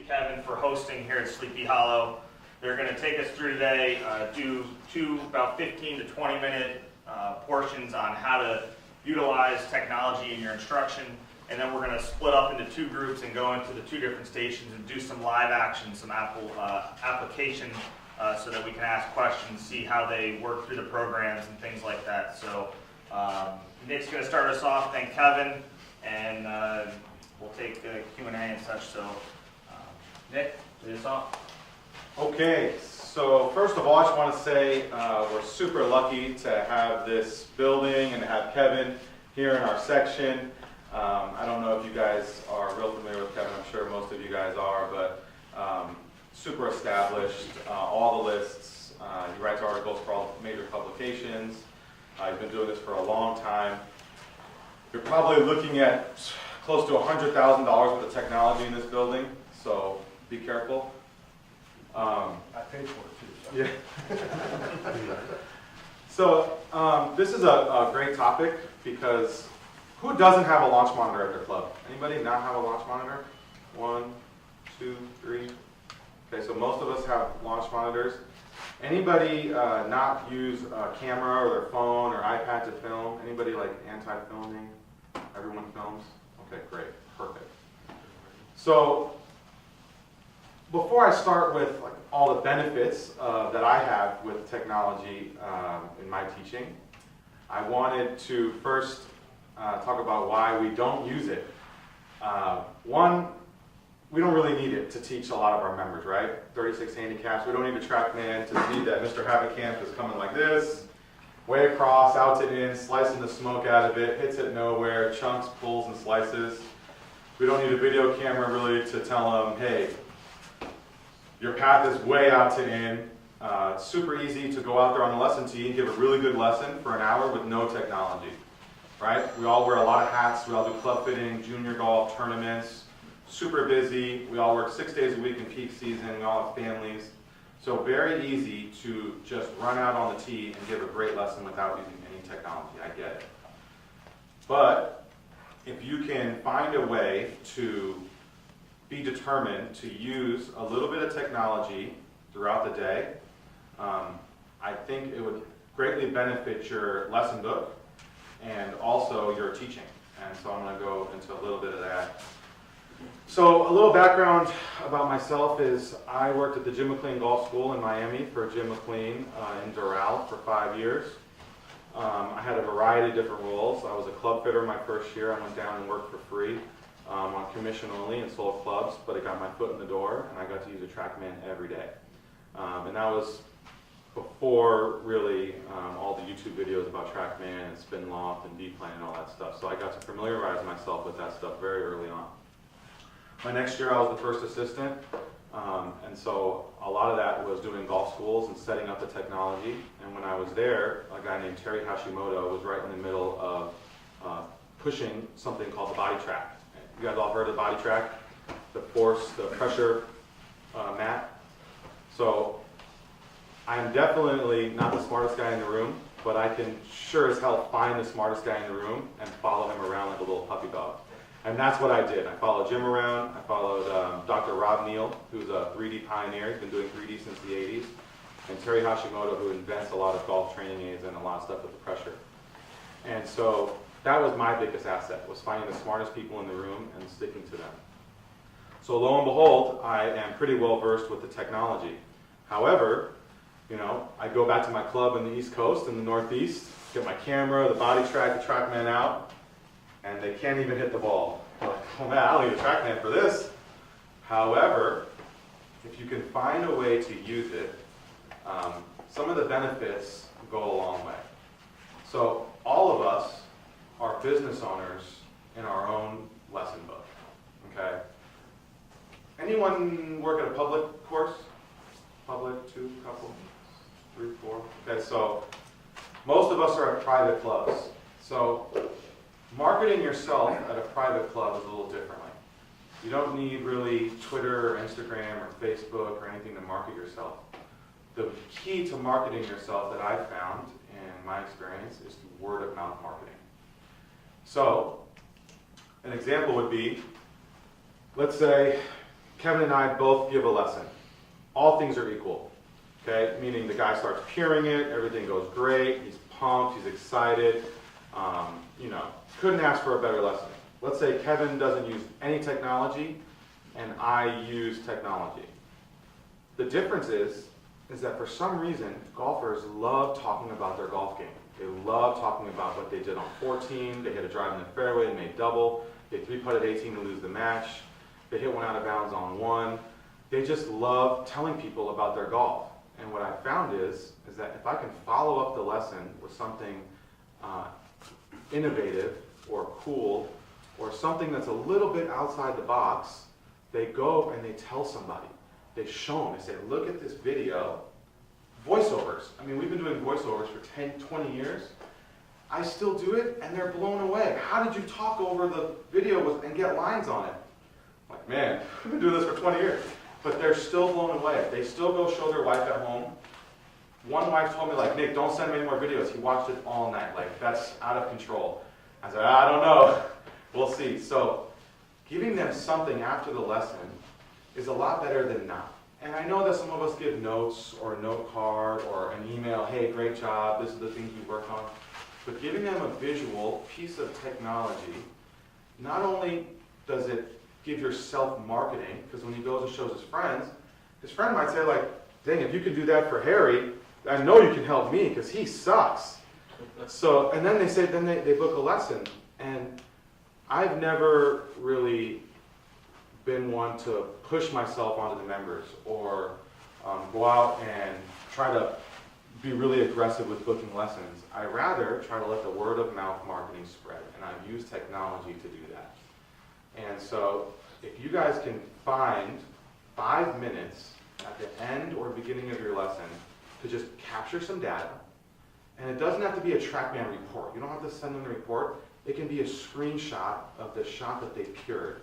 Kevin for hosting here at Sleepy Hollow. They're going to take us through today, do two about 15 to 20 minute portions on how to utilize technology in your instruction, and then we're going to split up into two groups and go into the two different stations and do some live action, some application so that we can ask questions, see how they work through the programs and things like that. So Nick's going to start us off, then Kevin, and we'll take Q&A and such. So Nick, lead us off. Okay, so first of all, I just want to say we're super lucky to have this building and to have Kevin here in our section. I don't know if you guys are real familiar with Kevin. I'm sure most of you guys are, but super established, all the lists. He writes articles for all major publications. He's been doing this for a long time. You're probably looking at close to $100,000 worth of technology in this building, so be careful. I paid for it too. So. Yeah. So this is a great topic because who doesn't have a launch monitor at their club? Anybody not have a launch monitor? 1, 2, 3. Okay, so most of us have launch monitors. Anybody not use a camera or their phone or iPad to film? Anybody like anti-filming? Everyone films? Okay, great, perfect. So before I start with like all the benefits that I have with technology in my teaching, I wanted to first talk about why we don't use it. One, we don't really need it to teach a lot of our members, right? 36 handicaps, we don't need a TrackMan to see that Mr. Haverkamp is coming like this, way across, out to in, slicing the smoke out of it, hits it nowhere, chunks, pulls, and slices. We don't need a video camera really to tell them, hey, your path is way out to in. It's super easy to go out there on the lesson tee and give a really good lesson for an hour with no technology, right? We all wear a lot of hats. We all do club fitting, junior golf, tournaments, super busy. We all work 6 days a week in peak season. We all have families. So very easy to just run out on the tee and give a great lesson without using any technology. I get it. But if you can find a way to be determined to use a little bit of technology throughout the day, I think it would greatly benefit your lesson book and also your teaching. And so I'm going to go into a little bit of that. So a little background about myself is I worked at the Jim McLean Golf School in Miami for Jim McLean in Doral for 5 years. I had a variety of different roles. I was a club fitter my first year. I went down and worked for free on commission only and sold clubs, but I got my foot in the door and I got to use a TrackMan every day. And that was before really all the YouTube videos about TrackMan and spin loft and D-plane and all that stuff. So I got to familiarize myself with that stuff very early on. My next year I was the first assistant, and so a lot of that was doing golf schools and setting up the technology. And when I was there, a guy named Terry Hashimoto was right in the middle of pushing something called the body track. You guys all heard of the body track? The force, the pressure mat. So I am definitely not the smartest guy in the room, but I can sure as hell find the smartest guy in the room and follow him around like a little puppy dog. And that's what I did. I followed Jim around. I followed Dr. Rob Neal, who's a 3D pioneer. He's been doing 3D since the 80s. And Terry Hashimoto, who invents a lot of golf training aids and a lot of stuff with the pressure. And so that was my biggest asset, was finding the smartest people in the room and sticking to them. So lo and behold, I am pretty well versed with the technology. However, you know, I go back to my club in the East Coast, in the Northeast, get my camera, the body track, the TrackMan out, and they can't even hit the ball. They're like, oh man, I don't need a TrackMan for this. However, if you can find a way to use it, some of the benefits go a long way. So all of us are business owners in our own lesson book, okay? Anyone work at a public course? Public, 2, couple, 3, 4. Okay, so most of us are at private clubs. So marketing yourself at a private club is a little differently. You don't need really Twitter or Instagram or Facebook or anything to market yourself. The key to marketing yourself that I've found in my experience is through word of mouth marketing. So an example would be, let's say Kevin and I both give a lesson. All things are equal, okay? Meaning the guy starts peering it, everything goes great, he's pumped, he's excited. You know, couldn't ask for a better lesson. Let's say Kevin doesn't use any technology and I use technology. The difference is that for some reason, golfers love talking about their golf game. They love talking about what they did on 14, they hit a drive in the fairway and made double, they 3-putted 18 to lose the match, they hit one out of bounds on 1. They just love telling people about their golf. And what I found is that if I can follow up the lesson with something innovative or cool or something that's a little bit outside the box, they go and they tell somebody. They show them, they say, look at this video. Voiceovers. I mean, we've been doing voiceovers for 10, 20 years. I still do it, and they're blown away. How did you talk over the video and get lines on it? I'm like, man, I've been doing this for 20 years. But they're still blown away. They still go show their wife at home. One wife told me, like, Nick, don't send him any more videos. He watched it all night. Like, that's out of control. I said, I don't know. We'll see. So giving them something after the lesson is a lot better than not. And I know that some of us give notes or a note card or an email, hey, great job, this is the things we worked on. But giving them a visual piece of technology, not only does it give yourself marketing, because when he goes and shows his friend might say like, dang, if you can do that for Harry, I know you can help me because he sucks. So, and then they book a lesson. And I've never really been one to push myself onto the members or go out and try to be really aggressive with booking lessons. I rather try to let the word of mouth marketing spread, and I've used technology to do that. And so if you guys can find 5 minutes at the end or beginning of your lesson to just capture some data, and it doesn't have to be a TrackMan report. You don't have to send them the report. It can be a screenshot of the shot that they cured,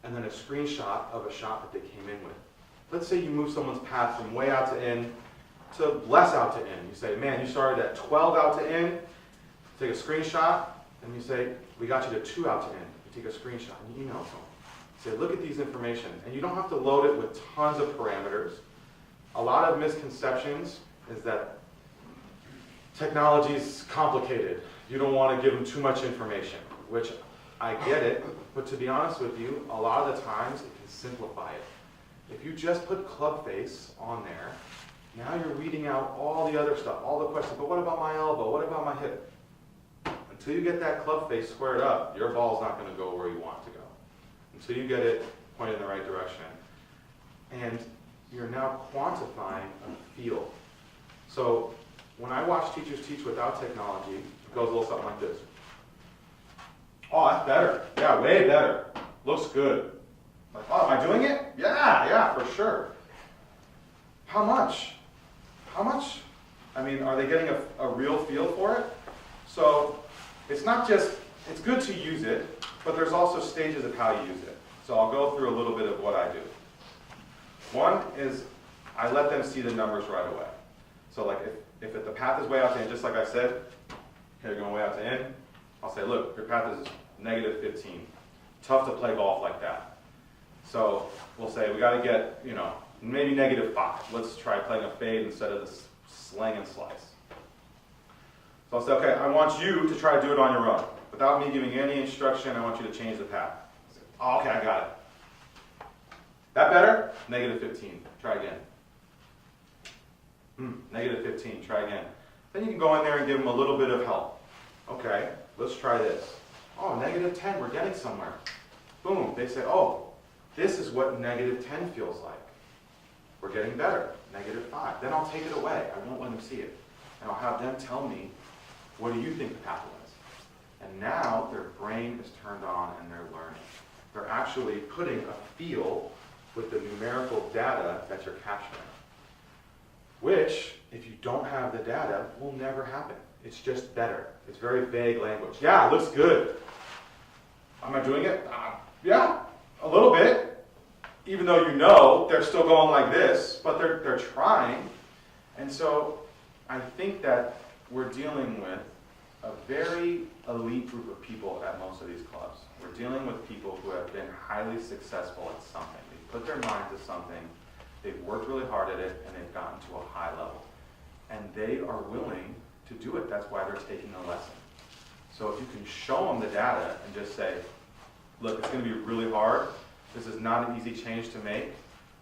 and then a screenshot of a shot that they came in with. Let's say you move someone's path from way out to in to less out to in. You say, man, you started at 12 out to in, take a screenshot, and you say, we got you to 2 out to in. You take a screenshot and you email them. Say, look at these information. And you don't have to load it with tons of parameters. A lot of misconceptions is that technology is complicated. You don't want to give them too much information, which I get it, but to be honest with you, a lot of the times it can simplify it. If you just put club face on there, now you're reading out all the other stuff, all the questions, but what about my elbow? What about my hip? Until you get that club face squared up, your ball's not going to go where you want it to go. Until you get it pointed in the right direction. And you're now quantifying a feel. So when I watch teachers teach without technology, it goes a little something like this. Oh, that's better. Yeah, way better. Looks good. Like, oh, am I doing it? Yeah, for sure. How much? How much? I mean, are they getting a real feel for it? So it's not just, it's good to use it, but there's also stages of how you use it. So I'll go through a little bit of what I do. One is I let them see the numbers right away. So like if the path is way out to in, just like I said, okay, you're going way out to in, I'll say, look, your path is -15. Tough to play golf like that. So we'll say we got to get, maybe -5. Let's try playing a fade instead of the sling and slice. So I'll say, okay, I want you to try to do it on your own. Without me giving you any instruction, I want you to change the path. Say, oh, okay, I got it. That better? -15. Try again. -15. Try again. Then you can go in there and give them a little bit of help. Okay, let's try this. Oh, -10, we're getting somewhere. Boom, they say, oh, this is what -10 feels like. We're getting better, -5. Then I'll take it away. I won't let them see it. And I'll have them tell me, what do you think the path was? And now their brain is turned on and they're learning. They're actually putting a feel with the numerical data that you're capturing. Which, if you don't have the data, will never happen. It's just better. It's very vague language. Yeah, it looks good. Am I doing it? Yeah, a little bit. Even though they're still going like this, but they're trying. And so I think that we're dealing with a very elite group of people at most of these clubs. We're dealing with people who have been highly successful at something. They've put their mind to something, they've worked really hard at it, and they've gotten to a high level. And they are willing to do it. That's why they're taking a lesson. So if you can show them the data and just say, look, it's going to be really hard. This is not an easy change to make,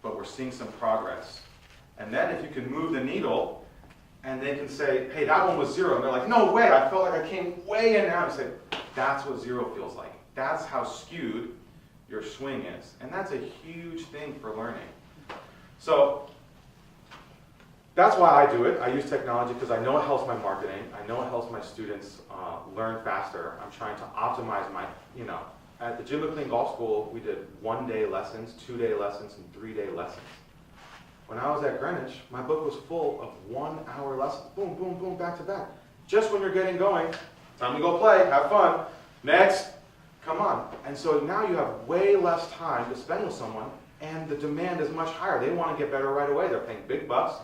but we're seeing some progress. And then if you can move the needle, and they can say, hey, that one was 0. And they're like, no way, I felt like I came way in now. And say, that's what 0 feels like. That's how skewed your swing is. And that's a huge thing for learning. So that's why I do it. I use technology because I know it helps my marketing. I know it helps my students learn faster. I'm trying to optimize my, at the Jim McLean Golf School, we did 1-day lessons, 2-day lessons, and 3-day lessons. When I was at Greenwich, my book was full of 1-hour lessons. Boom, boom, boom, back to back. Just when you're getting going, time to go play, have fun. Next, come on. And so now you have way less time to spend with someone, and the demand is much higher. They want to get better right away. They're paying big bucks.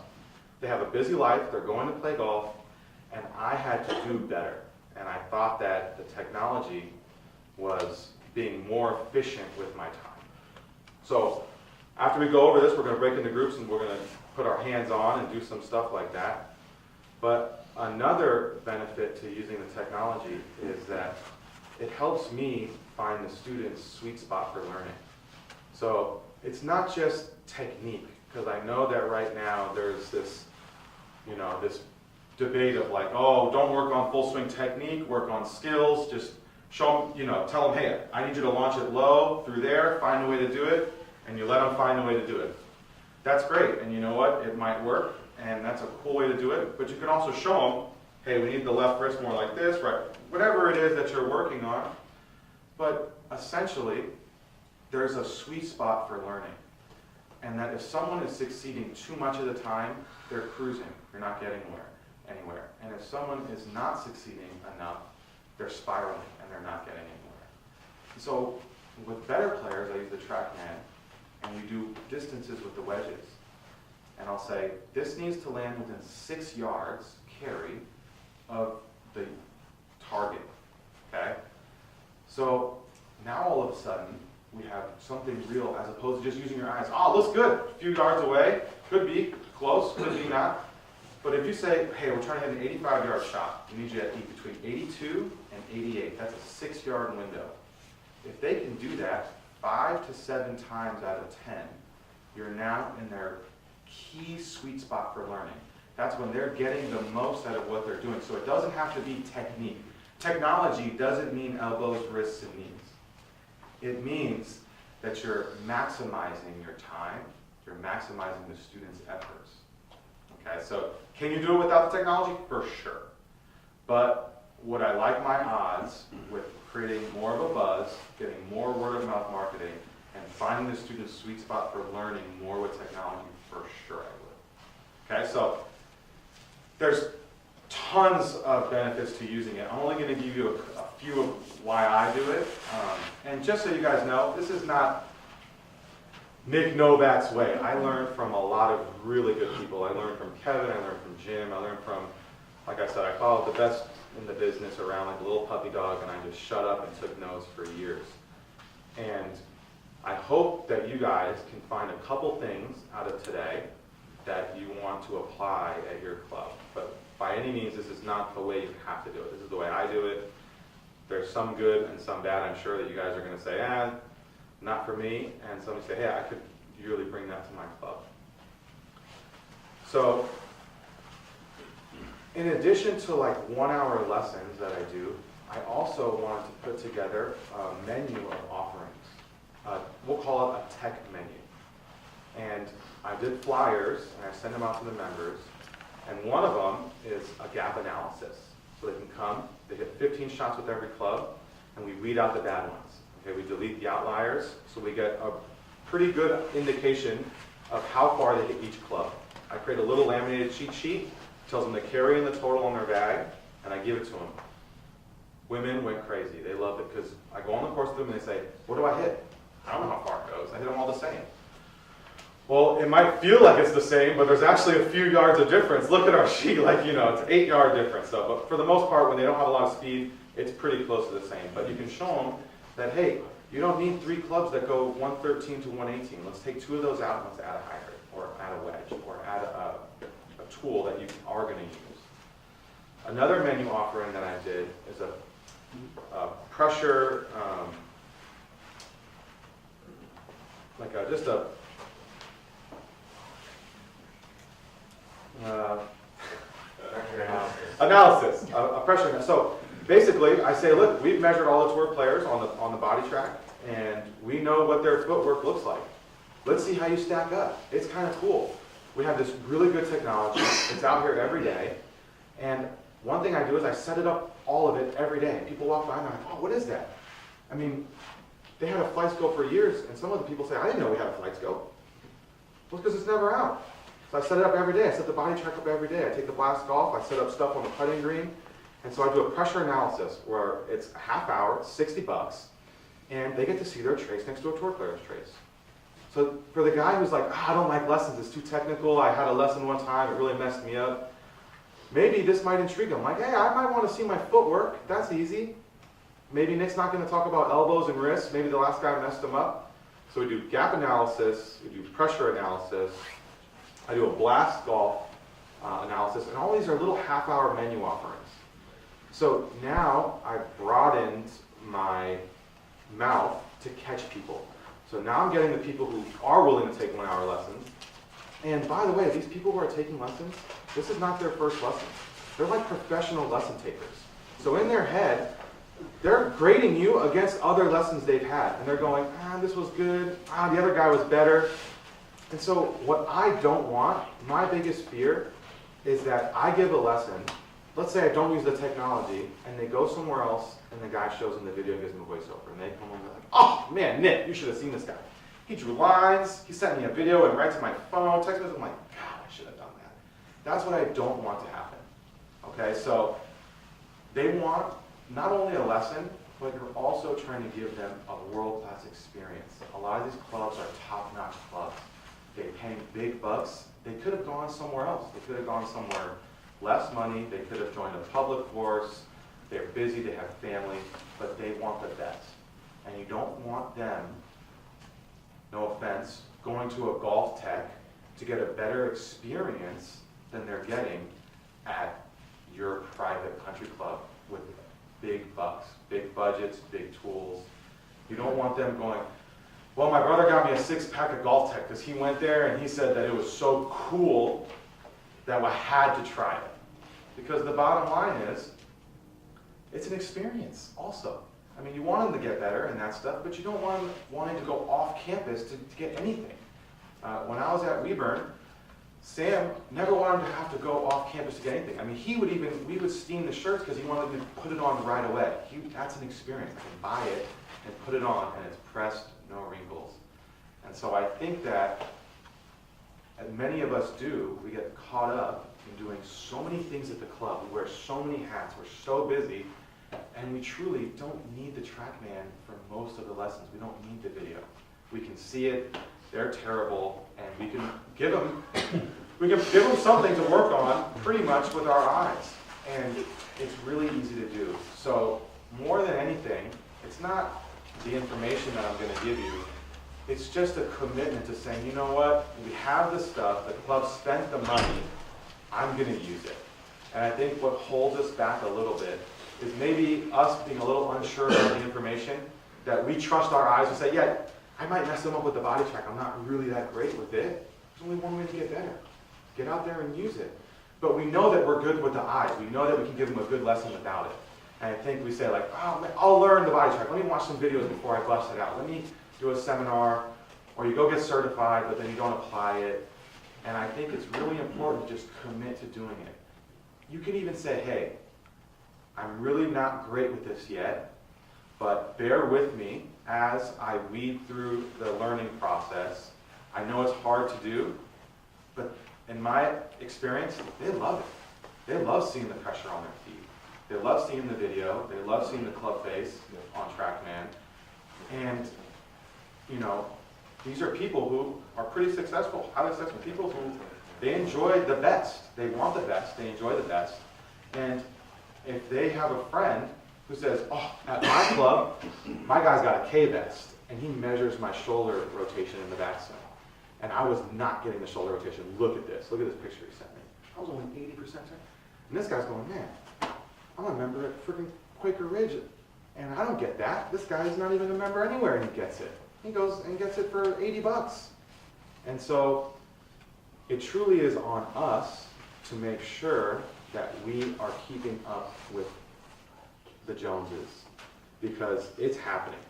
They have a busy life. They're going to play golf. And I had to do better. And I thought that the technology was being more efficient with my time. So after we go over this, we're going to break into groups and we're going to put our hands on and do some stuff like that. But another benefit to using the technology is that it helps me find the student's sweet spot for learning. So it's not just technique, because I know that right now there's this, this debate of like, oh, don't work on full swing technique, work on skills, just show them, tell them, hey, I need you to launch it low through there, find a way to do it, and you let them find a way to do it. That's great, and you know what? It might work, and that's a cool way to do it, but you can also show them, hey, we need the left wrist more like this, right? Whatever it is that you're working on, but essentially, there's a sweet spot for learning. And that if someone is succeeding too much of the time, they're cruising, they're not getting anywhere. And if someone is not succeeding enough, they're spiraling and they're not getting anywhere. So with better players, I use the TrackMan, and we do distances with the wedges. And I'll say, this needs to land within 6 yards carry of the target, okay? So now all of a sudden, we have something real as opposed to just using your eyes. Oh, looks good, a few yards away, could be close, could be not. But if you say, hey, we're trying to hit an 85-yard shot, we need you to eat between 82 and 88. That's a 6-yard window. If they can do that 5 to 7 times out of 10, you're now in their key sweet spot for learning. That's when they're getting the most out of what they're doing. So it doesn't have to be technique. Technology doesn't mean elbows, wrists, and knees. It means that you're maximizing your time, you're maximizing the student's efforts. Okay, so can you do it without the technology? For sure. But would I like my odds with creating more of a buzz, getting more word-of-mouth marketing, and finding the student's sweet spot for learning more with technology? For sure I would. Okay, so there's tons of benefits to using it. I'm only going to give you a few of why I do it. And just so you guys know, this is not Nick Novak's way. I learned from a lot of really good people. I learned from Kevin, I learned from Jim, I learned from, like I said, I followed the best in the business around like a little puppy dog, and I just shut up and took notes for years. And I hope that you guys can find a couple things out of today that you want to apply at your club. But by any means, this is not the way you have to do it. This is the way I do it. There's some good and some bad. I'm sure that you guys are going to say, not for me. And somebody say, hey, I could really bring that to my club. So in addition to like 1-hour lessons that I do, I also wanted to put together a menu of offerings. We'll call it a tech menu. And I did flyers, and I send them out to the members. And one of them is a gap analysis. So they can come, they hit 15 shots with every club, and we weed out the bad ones. Okay, we delete the outliers, so we get a pretty good indication of how far they hit each club. I create a little laminated cheat sheet, tells them the carry and the total on their bag, and I give it to them. Women went crazy. They loved it because I go on the course with them and they say, what do I hit? I don't know how far it goes. I hit them all the same. Well, it might feel like it's the same, but there's actually a few yards of difference. Look at our sheet, like, you know, it's an 8-yard difference. So, but for the most part, when they don't have a lot of speed, it's pretty close to the same. But you can show them that, hey, you don't need 3 clubs that go 113 to 118. Let's take 2 of those out and let's add a hydrant, or add a wedge, or add a tool that you are going to use. Another menu offering that I did is a pressure, analysis, a pressure. So basically, I say, look, we've measured all the tour players on the body track, and we know what their footwork looks like. Let's see how you stack up. It's kind of cool. We have this really good technology. It's out here every day, and one thing I do is I set it up, all of it, every day. People walk by and they're like, oh, what is that? I mean, they had a flight scope for years, and some of the people say, I didn't know we had a flight scope. Well, it's because it's never out. So I set it up every day. I set the body track up every day. I take the blast off. I set up stuff on the putting green. And so I do a pressure analysis where it's a half hour, it's $60, and they get to see their trace next to a tour player's trace. So for the guy who's like, I don't like lessons, it's too technical, I had a lesson one time, it really messed me up, maybe this might intrigue him. Like, hey, I might want to see my footwork, that's easy. Maybe Nick's not going to talk about elbows and wrists, maybe the last guy messed him up. So we do gap analysis, we do pressure analysis, I do a blast golf analysis, and all these are little half-hour menu offerings. So now I've broadened my mouth to catch people. So now I'm getting the people who are willing to take 1-hour lessons. And by the way, these people who are taking lessons, this is not their first lesson. They're like professional lesson takers. So in their head, they're grading you against other lessons they've had. And they're going, this was good, the other guy was better. And so what I don't want, my biggest fear, is that I give a lesson, let's say I don't use the technology, and they go somewhere else, and the guy shows them the video and gives them a voiceover. And they come home and they're like, oh man, Nick, you should have seen this guy. He drew lines, he sent me a video and right to my phone, text message. I'm like, God, I should have done that. That's what I don't want to happen. Okay, so they want not only a lesson, but you're also trying to give them a world-class experience. A lot of these clubs are top-notch clubs. They're paying big bucks. They could have gone somewhere else. They could have gone somewhere less money. They could have joined a public course. They're busy, they have family, but they want the best. And you don't want them, no offense, going to a golf tech to get a better experience than they're getting at your private country club with big bucks, big budgets, big tools. You don't want them going, well, my brother got me a 6-pack of golf tech because he went there and he said that it was so cool that I had to try it. Because the bottom line is, it's an experience also. I mean, you want them to get better and that stuff, but you don't want them wanting to go off campus to get anything. When I was at Weburn, Sam never wanted to have to go off campus to get anything. I mean, we would steam the shirts because he wanted to put it on right away. That's an experience. I can buy it and put it on, and it's pressed, no wrinkles. And so I think that, as many of us do, we get caught up in doing so many things at the club. We wear so many hats. We're so busy. And we truly don't need the TrackMan for most of the lessons. We don't need the video. We can see it. They're terrible. And we can give them something to work on pretty much with our eyes. And it's really easy to do. So more than anything, it's not the information that I'm going to give you. It's just a commitment to saying, you know what, we have the stuff, the club spent the money, I'm going to use it. And I think what holds us back a little bit is maybe us being a little unsure of the information, that we trust our eyes and say, yeah, I might mess them up with the body track, I'm not really that great with it. There's only one way to get better. Get out there and use it. But we know that we're good with the eyes. We know that we can give them a good lesson without it. And I think we say like, oh, man, I'll learn the body track. Let me watch some videos before I bust it out. Let me do a seminar, or you go get certified, but then you don't apply it. And I think it's really important to just commit to doing it. You can even say, hey, I'm really not great with this yet, but bear with me as I weed through the learning process. I know it's hard to do, but in my experience, they love it. They love seeing the pressure on their feet. They love seeing the video. They love seeing the club face on TrackMan. And, you know, These are people who are pretty successful, highly successful people who they enjoy the best. They want the best. They enjoy the best. And if they have a friend who says, oh, at my club, my guy's got a K-vest, and he measures my shoulder rotation in the backswing. And I was not getting the shoulder rotation. Look at this. Look at this picture he sent me. I was only 80%. And this guy's going, man, I'm a member at freaking Quaker Ridge, and I don't get that. This guy's not even a member anywhere, and he gets it. He goes and gets it for 80 bucks. And so it truly is on us to make sure that we are keeping up with the Joneses, because it's happening.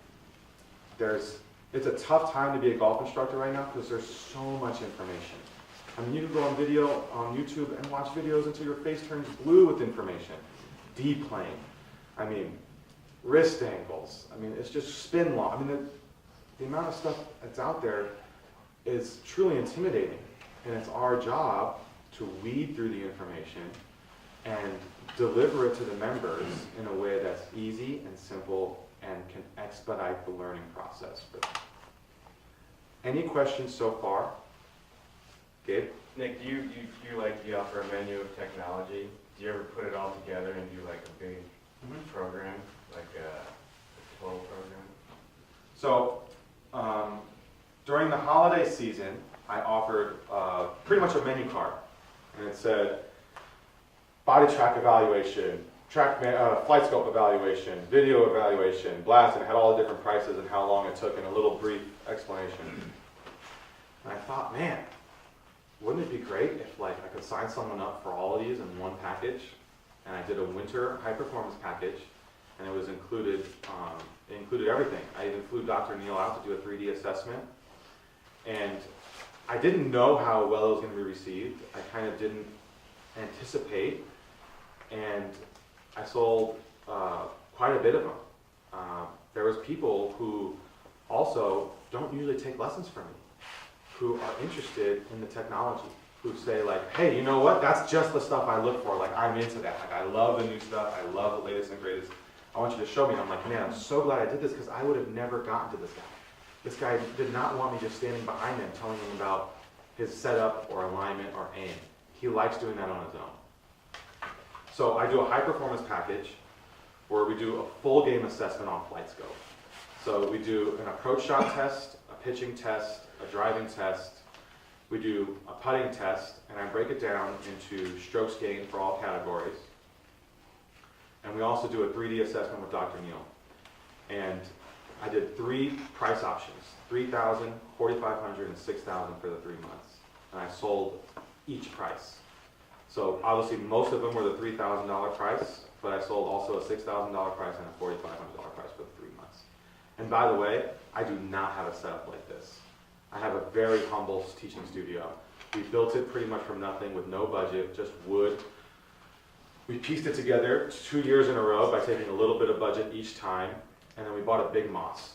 It's a tough time to be a golf instructor right now because there's so much information. I mean, you can go on video on YouTube and watch videos until your face turns blue with information. Deep plane. I mean, wrist angles. I mean, it's just spin law. I mean, the amount of stuff that's out there is truly intimidating. And it's our job to weed through the information and deliver it to the members in a way that's easy and simple and can expedite the learning process for them. Any questions so far? Gabe? Nick, do you offer a menu of technology? Do you ever put it all together and do like a big program, like a total program? So during the holiday season, I offered pretty much a menu card, and it said body track evaluation, flight scope evaluation, video evaluation, blast, and it had all the different prices and how long it took and a little brief explanation. And I thought, man, wouldn't it be great if I could sign someone up for all of these in one package? And I did a winter high performance package, and it was included. It included everything. I even flew Dr. Neal out to do a 3D assessment, and I didn't know how well it was going to be received. I kind of didn't anticipate, and I sold quite a bit of them. There was people who also don't usually take lessons from me, who are interested in the technology, who say hey, you know what? That's just the stuff I look for. I'm into that. I love the new stuff. I love the latest and greatest. I want you to show me. And I'm like, man, I'm so glad I did this because I would have never gotten to this guy. This guy did not want me just standing behind him telling him about his setup or alignment or aim. He likes doing that on his own. So I do a high performance package where we do a full game assessment on flight scope. So we do an approach shot test, a pitching test, a driving test. We do a putting test, and I break it down into strokes gained for all categories. And we also do a 3D assessment with Dr. Neal. And I did 3 price options, $3,000, $4,500, and $6,000 for the 3 months. And I sold each price. So obviously most of them were the $3,000 price, but I sold also a $6,000 price and a $4,500 price for the 3 months. And by the way, I do not have a setup like this. I have a very humble teaching studio. We built it pretty much from nothing with no budget, just wood. We pieced it together 2 years in a row by taking a little bit of budget each time, and then we bought a big moss.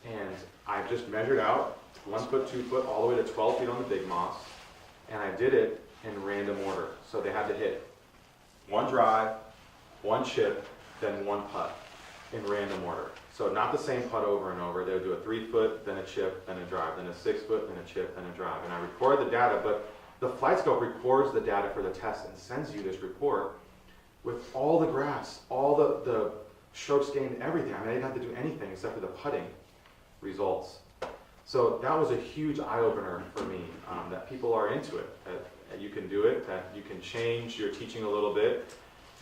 And I just measured out 1 foot, 2 foot, all the way to 12 feet on the big moss, and I did it in random order. So they had to hit 1 drive, 1 chip, then 1 putt in random order. So not the same putt over and over. They would do a 3 foot, then a chip, then a drive, then a 6 foot, then a chip, then a drive. And I record the data, but the flight scope records the data for the test and sends you this report with all the graphs, all the strokes gained, everything. I didn't have to do anything except for the putting results. So that was a huge eye-opener for me, that people are into it, that you can do it, that you can change your teaching a little bit,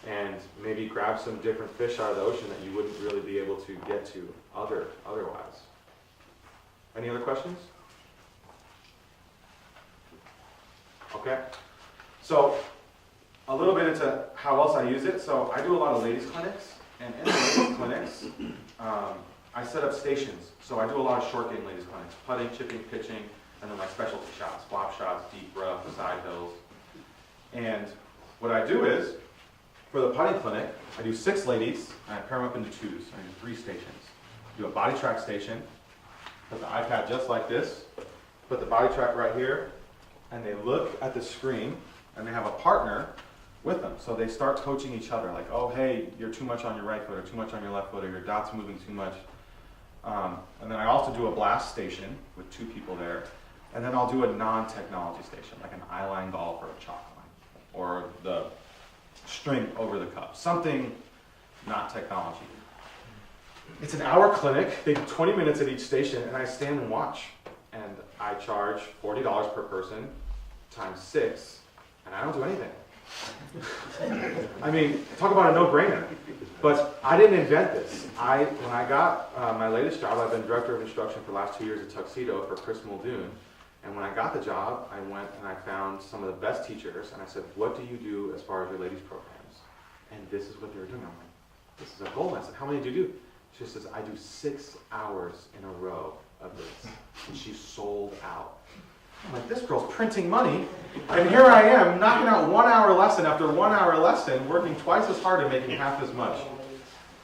and maybe grab some different fish out of the ocean that you wouldn't really be able to get to otherwise. Any other questions? Okay. So a little bit into how else I use it. So I do a lot of ladies clinics, and in the ladies clinics, I set up stations. So I do a lot of short game ladies clinics, putting, chipping, pitching, and then my specialty shots, flop shots, deep rough, side hills. And what I do is, for the putting clinic, I do 6 ladies, and I pair them up into 2s. I do 3 stations. Do a body track station, put the iPad just like this, put the body track right here, and they look at the screen, and they have a partner with them. So they start coaching each other, like, oh, hey, you're too much on your right foot, or too much on your left foot, or your dot's moving too much. And then I also do a blast station with 2 people there. And then I'll do a non-technology station, like an eyeline golf or a chalk line, or the string over the cup, something not technology. It's an hour clinic. They do 20 minutes at each station, and I stand and watch. And I charge $40 per person times 6, and I don't do anything. I mean, talk about a no-brainer. But I didn't invent this. When I got my latest job, I've been director of instruction for the last 2 years at Tuxedo for Chris Muldoon. And when I got the job, I went and I found some of the best teachers, and I said, what do you do as far as your ladies' programs? And this is what they were doing. I'm like, this is a goal. I said, how many do you do? She says, I do 6 hours in a row of this. And she's sold out. I'm like, this girl's printing money, and here I am knocking out 1 hour lesson after 1 hour lesson, working twice as hard and making half as much.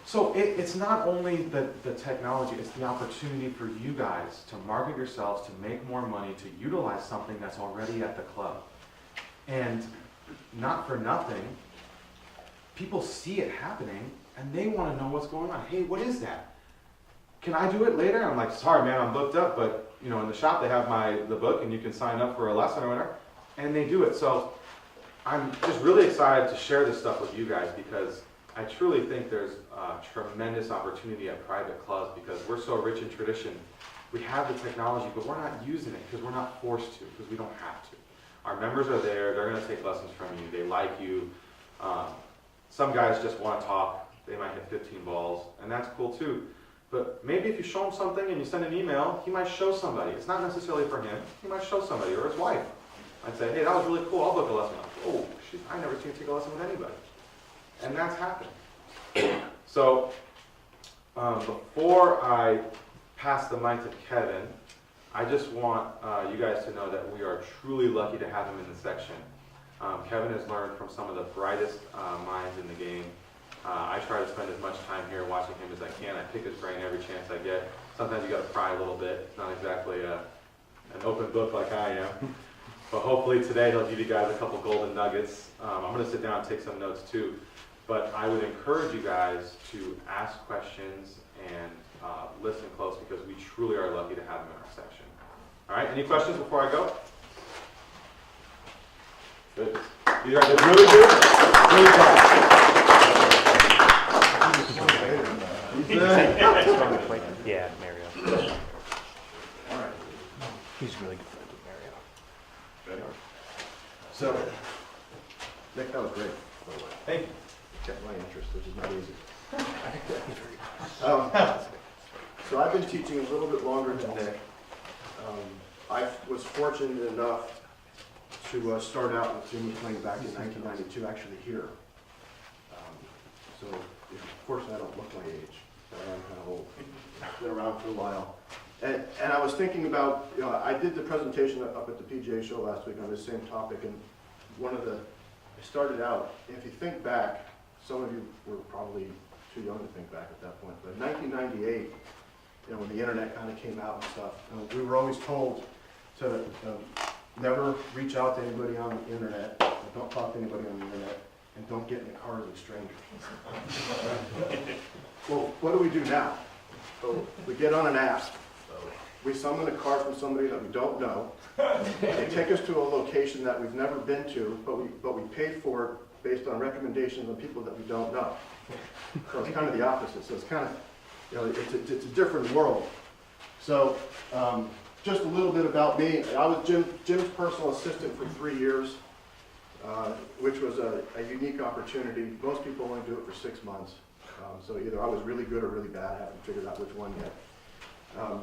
So it's not only the technology, it's the opportunity for you guys to market yourselves, to make more money, to utilize something that's already at the club. And not for nothing, people see it happening, and they want to know what's going on. Hey, what is that? Can I do it later? I'm like, sorry, man, I'm booked up, but in the shop they have the book, and you can sign up for a lesson or whatever, and they do it. So I'm just really excited to share this stuff with you guys, because I truly think there's a tremendous opportunity at private clubs, because we're so rich in tradition. We have the technology, but we're not using it because we're not forced to, because we don't have to. Our members are there, they're going to take lessons from you, they like you. Some guys just want to talk, they might hit 15 balls, and that's cool too. But maybe if you show him something and you send an email, he might show somebody. It's not necessarily for him, he might show somebody, or his wife. I'd say, hey, that was really cool, I'll book a lesson. Oh, I never seen you take a lesson with anybody. And that's happening. So, before I pass the mic to Kevin, I just want you guys to know that we are truly lucky to have him in the section. Kevin has learned from some of the brightest minds in the game. I try to spend as much time here watching him as I can. I pick his brain every chance I get. Sometimes you got to pry a little bit. It's not exactly an open book like I am. But hopefully today he'll give you guys a couple golden nuggets. I'm going to sit down and take some notes too. But I would encourage you guys to ask questions and listen close, because we truly are lucky to have him in our section. All right, any questions before I go? Good. You guys did really good. Really good. Yeah, Mario. All right. He's really good friends with Mario. Ready? So, Nick, that was great, by the way. Thank you. Kept my interest, which is not easy. So I've been teaching a little bit longer than Nick. I was fortunate enough to start out with Jimmy playing back in 1992, actually here. So, of course, I don't look my age, but I am kind of old. Been around for a while. And I was thinking about, I did the presentation up at the PGA show last week on this same topic, and I started out, if you think back, some of you were probably too young to think back at that point, but in 1998, when the internet kind of came out and stuff, we were always told to never reach out to anybody on the internet, don't talk to anybody on the internet, and don't get in the cars with strangers. Well, what do we do now? So we get on an app, we summon a car from somebody that we don't know, they take us to a location that we've never been to, but we pay for it based on recommendations of people that we don't know. So it's kind of the opposite. So it's kind of, it's a different world. So just a little bit about me. I was Jim's personal assistant for 3 years, which was a unique opportunity. Most people only do it for 6 months. So either I was really good or really bad. I haven't figured out which one yet.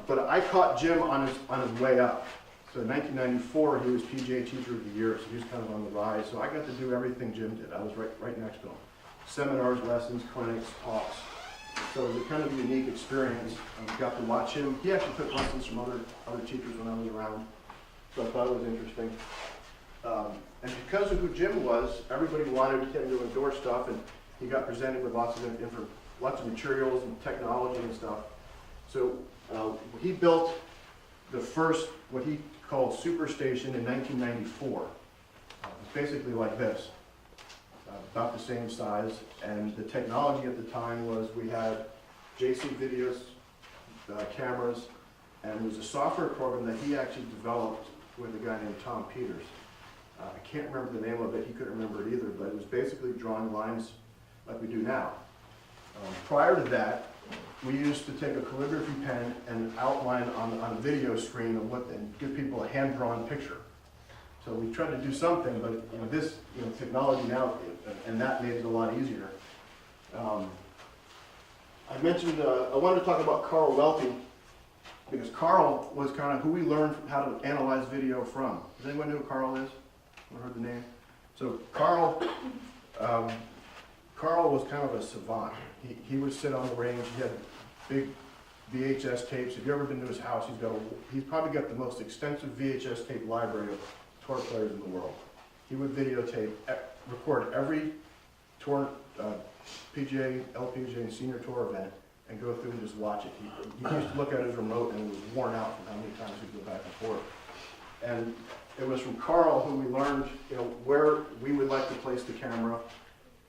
But I caught Jim on his way up. So in 1994, he was PGA Teacher of the Year, so he was kind of on the rise. So I got to do everything Jim did. I was right next to him. Seminars, lessons, clinics, talks. So it was a kind of unique experience. Got to watch him. He actually took lessons from other teachers when I was around. So I thought it was interesting. And because of who Jim was, everybody wanted him to endorse stuff, and he got presented with lots of materials and technology and stuff. So he built the first, what he called Superstation in 1994. It's basically like this, about the same size, and the technology at the time was we had JC videos, cameras, and it was a software program that he actually developed with a guy named Tom Peters. I can't remember the name of it, he couldn't remember it either, but it was basically drawing lines like we do now. Prior to that, we used to take a calligraphy pen and outline on a video screen of and give people a hand-drawn picture. So we tried to do something, but this technology now, and that made it a lot easier. I mentioned, I wanted to talk about Carl Welty, because Carl was kind of who we learned how to analyze video from. Does anyone know who Carl is? Ever heard the name? So Carl was kind of a savant. He would sit on the range. He had big VHS tapes. If you've ever been to his house, he's probably got the most extensive VHS tape library of tour players in the world. He would videotape, record every tour, PGA, LPGA, and senior tour event, and go through and just watch it. He used to look at his remote and it was worn out from how many times he'd go back and forth. And it was from Carl who we learned, where we would like to place the camera,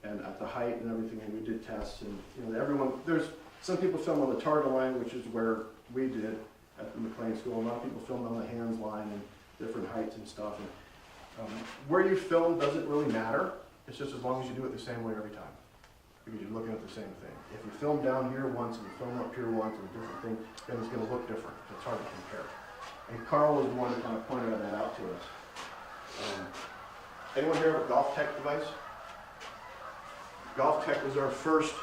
and at the height and everything, and we did tests. And there's some people film on the target line, which is where we did at the McLean School. A lot of people filmed on the hands line and different heights and stuff. And, where you film doesn't really matter. It's just as long as you do it the same way every time, because you're looking at the same thing. If you film down here once and you film up here once and a different thing, then it's going to look different. It's hard to compare. And Carl was the one that kind of pointed that out to us. Anyone here have a Golf Tech device? Golf Tech was our first,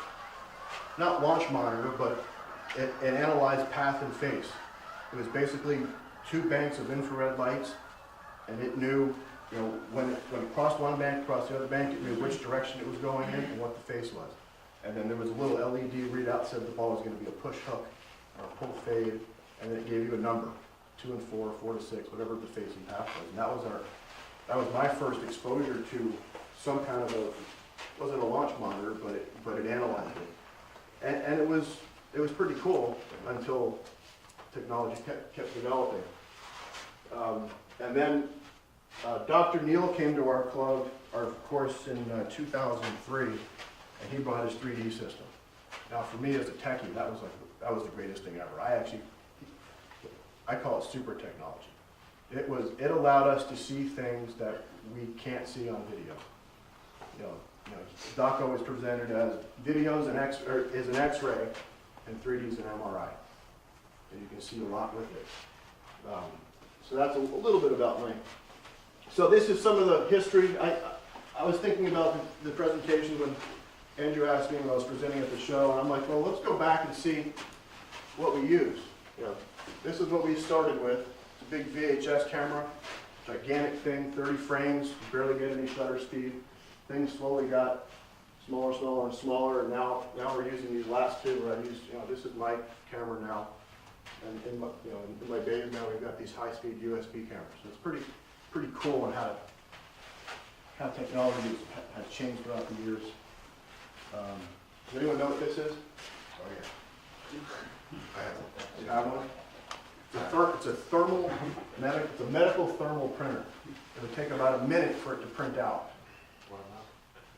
not launch monitor, but it analyzed path and face. It was basically 2 banks of infrared lights, and it knew, when it crossed one bank, across the other bank, it knew which direction it was going in and what the face was. And then there was a little LED readout that said the ball was going to be a push hook or a pull fade, and then it gave you a number, 2 and 4, 4 to 6, whatever the face and path was. And that was my first exposure to some kind of wasn't a launch monitor, but it analyzed it. And it was pretty cool until technology kept developing. And then Dr. Neal came to our club, our course in 2003, and he brought his 3D system. Now for me as a techie, that was the greatest thing ever. I call it super technology. It allowed us to see things that we can't see on video. Doc always presented as videos is an X-ray and 3D is an MRI, and you can see a lot with it. So that's a little bit about me. So this is some of the history. I was thinking about the presentation when Andrew asked me when I was presenting at the show, and I'm like, well, let's go back and see what we use. This is what we started with. It's a big VHS camera, gigantic thing, 30 frames, barely get any shutter speed. Things slowly got smaller, smaller, and smaller, and now we're using these last 2 where I use, this is my camera now. And in my bays now we've got these high-speed USB cameras. So it's pretty cool on how technology has changed throughout the years. Does anyone know what this is? Oh yeah. You have one? It's a medical thermal printer. It would take about a minute for it to print out.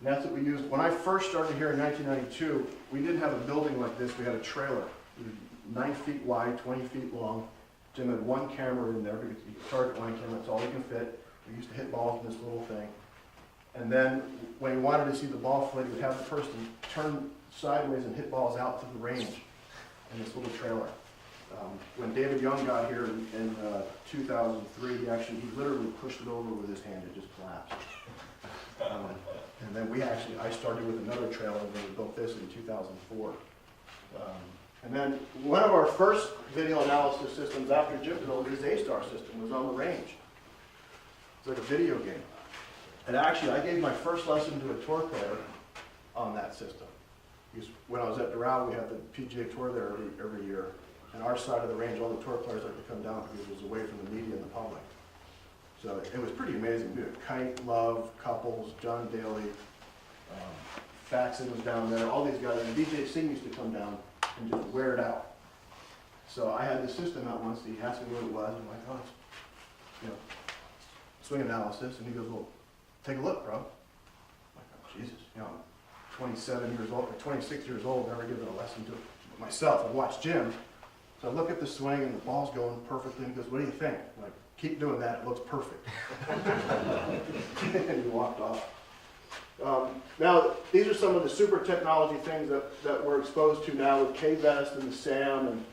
And that's what we used. When I first started here in 1992, we didn't have a building like this. We had a trailer. It was 9 feet wide, 20 feet long. Jim had 1 camera in there, because target line camera, that's all he can fit. We used to hit balls in this little thing. And then when he wanted to see the ball flick, he would have the person turn sideways and hit balls out to the range in this little trailer. When David Young got here in 2003, he literally pushed it over with his hand. It just collapsed. And then I started with another trailer, and we built this in 2004. And then one of our first video analysis systems after Jim built his A-Star system was on the range. It's like a video game. And actually, I gave my first lesson to a tour player on that system. Because when I was at Doral, we had the PGA Tour there every year. And our side of the range, all the tour players like to come down because it was away from the media and the public. So it was pretty amazing. We had Kite, Love, Couples, John Daly, Faxon was down there, all these guys. And DJ Singh used to come down and just wear it out. So I had the system out once. He asked me what it was. I'm like, oh, it's swing analysis. And he goes, well, take a look, bro. I'm like, oh, Jesus. I'm 27 years old, or 26 years old, never given a lesson to myself. I watched Jim. So I look at the swing and the ball's going perfectly, and he goes, what do you think? I'm like, keep doing that, it looks perfect. And he walked off. Now, these are some of the super technology things that we're exposed to now with K-Vest and the SAM. And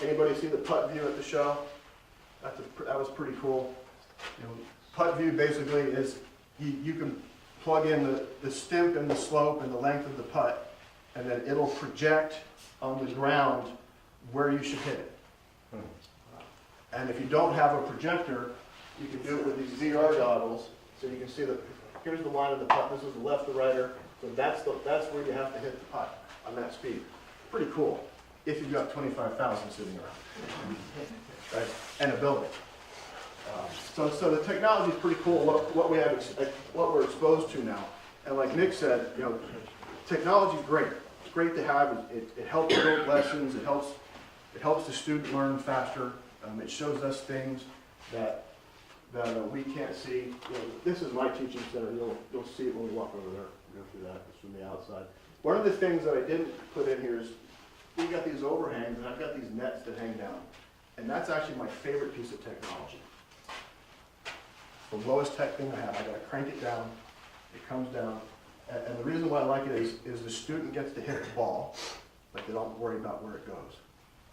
anybody see the putt view at the show? That was pretty cool. You know, putt view basically is you can plug in the stimp and the slope and the length of the putt, and then it'll project on the ground where you should hit it. And if you don't have a projector, you can do it with these VR goggles, so you can see here's the line of the putt, this is the left to righter, so that's where you have to hit the putt on that speed. Pretty cool, if you've got 25,000 sitting around, right? And a building. So the technology is pretty cool. What we're exposed to now, and like Nick said, you know, technology is great. It's great to have. It helps build lessons. It helps the student learn faster. It shows us things that we can't see. You know, this is my teaching center. You'll see it when we walk over there. Go through that. It's from the outside. One of the things that I didn't put in here is we got these overhangs, and I've got these nets that hang down, and that's actually my favorite piece of technology. The lowest tech thing I have. I got to crank it down. It comes down, and the reason why I like it is the student gets to hit the ball, but they don't worry about where it goes.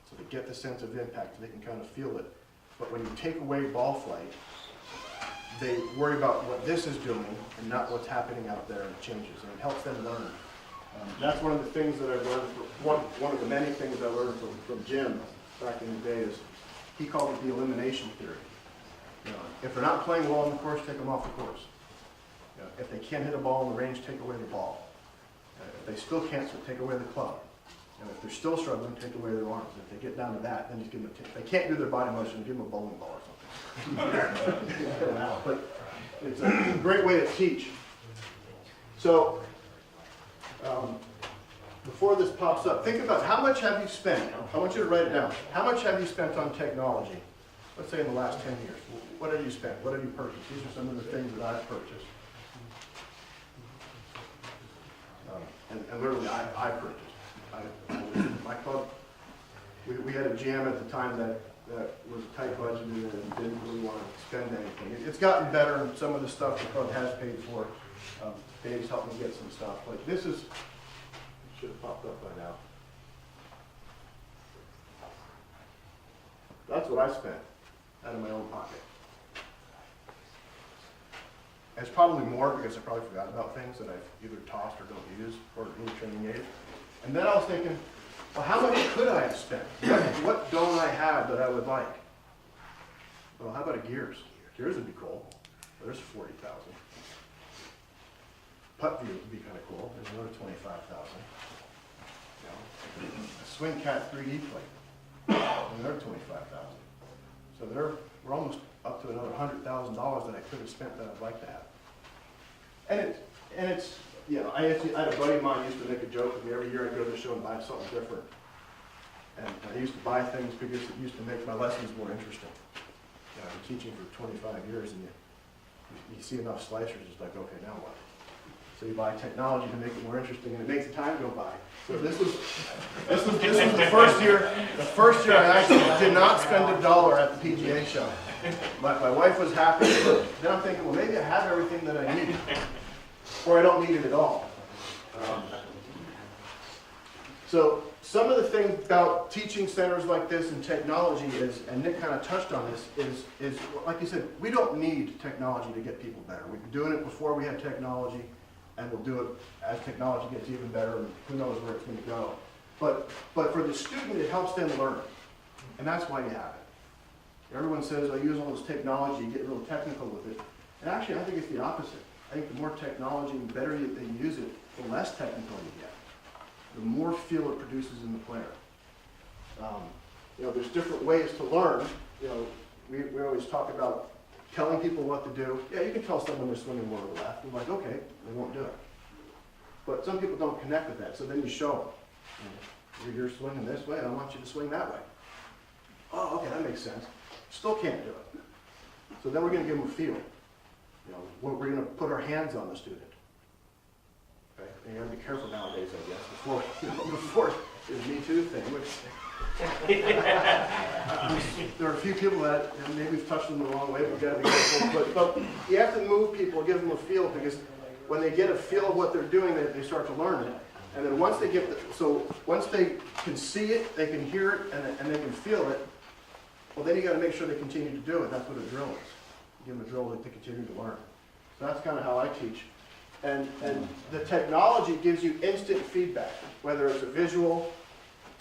So they get the sense of impact, they can kind of feel it. But when you take away ball flight, they worry about what this is doing and not what's happening out there, and it changes, and it helps them learn. That's one of the things that I've learned, one of the many things I learned from Jim back in the day is he called it the elimination theory. You know, if they're not playing well on the course, take them off the course. You know, if they can't hit a ball in the range, take away the ball. If they still can't, so take away the club. And if they're still struggling, take away their arms. If they get down to that, then just give them a tip. If they can't do their body motion, give them a bowling ball or something. But it's a great way to teach. So, before this pops up, think about how much have you spent? I want you to write it down. How much have you spent on technology? Let's say in the last 10 years. What have you spent? What have you purchased? These are some of the things that I've purchased. And literally, I purchased. My club, we had a jam at the time that was a tight budget and didn't really want to spend anything. It's gotten better, and some of the stuff the club has paid for. Dave's helped me get some stuff. Like this is, it should have popped up by now. That's what I spent out of my own pocket. And it's probably more because I probably forgot about things that I've either tossed or don't use or need training aids. And then I was thinking, well, how much could I have spent? What don't I have that I would like? Well, how about a gears? Gears would be cool. Well, there's 40,000. Putt view would be kind of cool. There's another 25,000. You know, a Swing Cat 3D plate. Another 25,000. So we're almost up to another $100,000 that I could have spent that I'd like to have. And it's you know, I had a buddy of mine used to make a joke with me every year. I'd go to the show and buy something different. And I used to buy things because it used to make my lessons more interesting. You know, I've been teaching for 25 years, and you see enough slicers, it's like, okay, now what? So you buy technology to make it more interesting, and it makes the time go by. So this was the first year. The first year I actually did not spend $1 at the PGA show. My wife was happy. Then I'm thinking, well, maybe I have everything that I need, or I don't need it at all. So some of the things about teaching centers like this and technology is, and Nick kind of touched on this, is like you said, we don't need technology to get people better. We've been doing it before we had technology, and we'll do it as technology gets even better, and who knows where it's going to go. But for the student, it helps them learn, and that's why you have it. Everyone says, I use all this technology, you get real technical with it. And actually, I think it's the opposite. I think the more technology and better you use it, the less technical you get. The more feel it produces in the player. You know, there's different ways to learn. You know, we always talk about telling people what to do. Yeah, you can tell someone they're swinging more to the left. I'm like, okay, they won't do it. But some people don't connect with that, so then you show them. You're swinging this way, and I want you to swing that way. Oh, okay, that makes sense. Still can't do it. So then we're going to give them a feel. You know, we're going to put our hands on the student. Okay? And you got to be careful nowadays, I guess. Before the Me Too thing, which There are a few people that, and maybe we've touched them the wrong way, we've got to be careful, but you have to move people, give them a feel, because when they get a feel of what they're doing, they start to learn it. And then once they get, once they can see it, they can hear it, and they can feel it, well, then you got to make sure they continue to do it. That's what a drill is. Give them a drill to continue to learn. So that's kind of how I teach. And the technology gives you instant feedback, whether it's a visual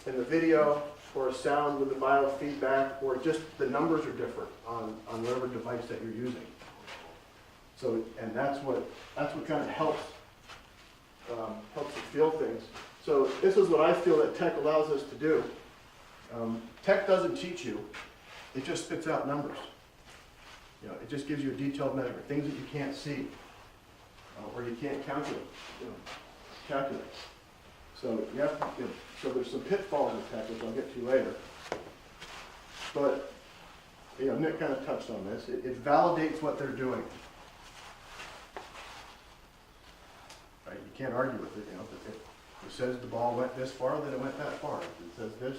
in the video, or a sound with the biofeedback, or just the numbers are different on whatever device that you're using. So, and that's what kind of helps you feel things. So this is what I feel that tech allows us to do. Tech doesn't teach you, it just spits out numbers. You know, it just gives you a detailed measurement, things that you can't see, or you can't calculate. So you have to, so there's some pitfalls with tech, which I'll get to later. But Nick kind of touched on this. It validates what they're doing. Right? You can't argue with it. If it says the ball went this far, then it went that far. If it says this,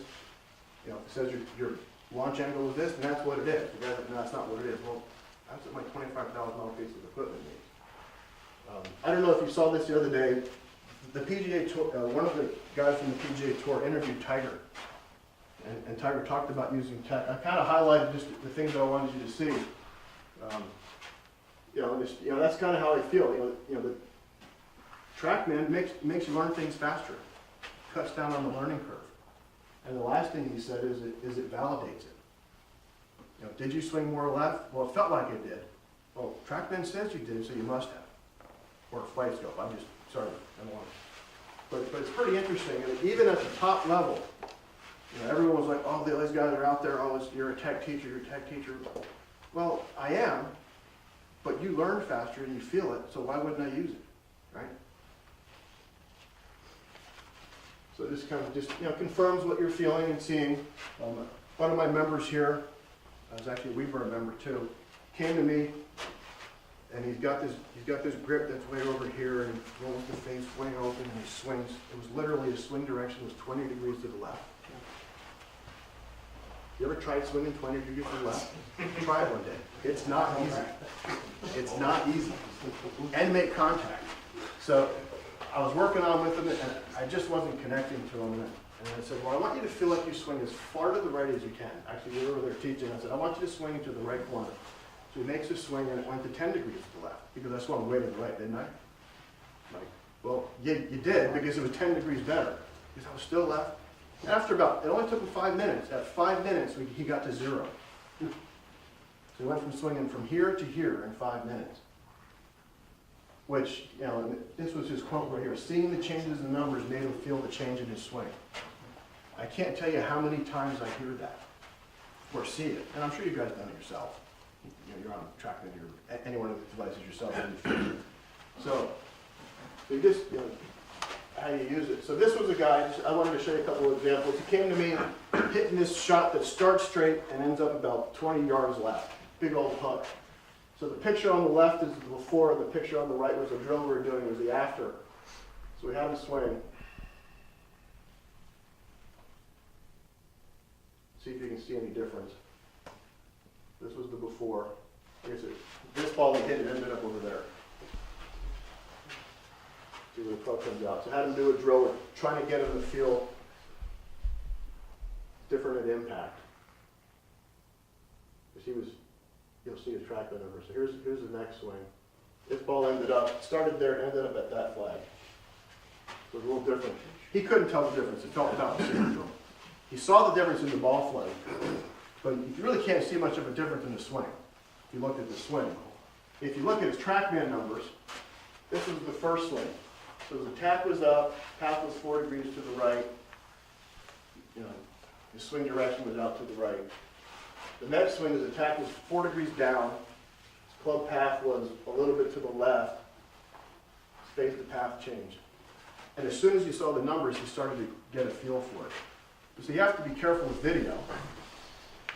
if it says your launch angle is this, then that's what it is. The guy that, no, that's not what it is. Well, that's what my $25,000 piece of equipment means. I don't know if you saw this the other day. The PGA Tour, one of the guys from the PGA Tour interviewed Tiger, and Tiger talked about using tech. I kind of highlighted just the things I wanted you to see. That's kind of how I feel. The TrackMan makes you learn things faster, cuts down on the learning curve. And the last thing he said is it validates it. Did you swing more left? Well, it felt like it did. Well, TrackMan says you did, so you must have. Or flight scope. I'm just sorry, I don't want to. But it's pretty interesting. And even at the top level, everyone was like, "Oh, these guys are out there. Oh, you're a tech teacher. You're a tech teacher." Well, I am, but you learn faster and you feel it. So why wouldn't I use it, right? So this kind of confirms what you're feeling and seeing. One of my members here, I was actually a Weber member too, came to me. And he's got this grip that's way over here, and he rolls the face way open, and he swings. It was literally, his swing direction was 20 degrees to the left. You ever tried swinging 20 degrees to the left? Try it one day. It's not easy. It's not easy. And make contact. So I was working on with him, and I just wasn't connecting to him. And I said, well, I want you to feel like you swing as far to the right as you can. Actually, we were over there teaching. I said, I want you to swing to the right corner. So he makes a swing, and it went to 10 degrees to the left, because I swung way to the right, didn't I? Like, well, you did, because it was 10 degrees better, because I was still left. After it only took him 5 minutes. At 5 minutes, he got to 0. So he went from swinging from here to here in 5 minutes. Which, this was his quote right here, seeing the changes in numbers made him feel the change in his swing. I can't tell you how many times I hear that, or see it, and I'm sure you guys have done it yourself. You're on TrackMan, you're any one of the devices yourself. So you just, how you use it. So this was a guy, I wanted to show you a couple of examples. He came to me hitting this shot that starts straight and ends up about 20 yards left. Big old hook. So the picture on the left is the before, and the picture on the right was the drill we were doing, was the after. So we have him swing. See if you can see any difference. This was the before. Here's it. This ball he hit, it ended up over there. See where the puck comes out. So I had him do a drill, trying to get him to feel different at impact. Because you'll see his TrackMan number. So here's the next swing. This ball started there, ended up at that flag. So it's a little different. He couldn't tell the difference. It felt about the same to him. He saw the difference in the ball flight. But you really can't see much of a difference in the swing, if you look at the swing. If you look at his TrackMan numbers, this was the first swing. So the tap was up, path was 4 degrees to the right. His swing direction was out to the right. The next swing, his attack was 4 degrees down. His club path was a little bit to the left. His phase to path changed. And as soon as you saw the numbers, you started to get a feel for it. So you have to be careful with video.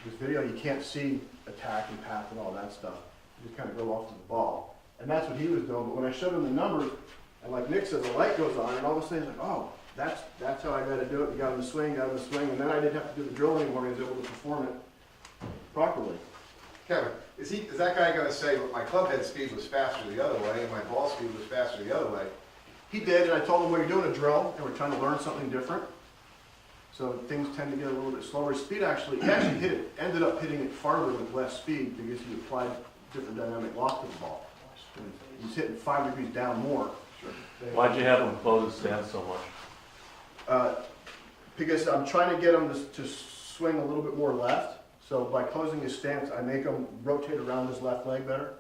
Because video, you can't see attack and path and all that stuff. You just kind of go off to the ball. And that's what he was doing. But when I showed him the numbers, And like Nick says, the light goes on, and all of a sudden, he's like, oh, that's how I gotta do it. You got him to swing, and then I didn't have to do the drill anymore. He was able to perform it properly. Kevin, is that guy gonna say, my club head speed was faster the other way, and my ball speed was faster the other way? He did, and I told him, well, you're doing a drill, and we're trying to learn something different. So things tend to get a little bit slower. Speed actually, he actually ended up hitting it farther with less speed because he applied different dynamic lock to the ball. And he's hitting 5 degrees down more. Why'd you have him close his stance so much? Because I'm trying to get him to swing a little bit more left. So by closing his stance, I make him rotate around his left leg better.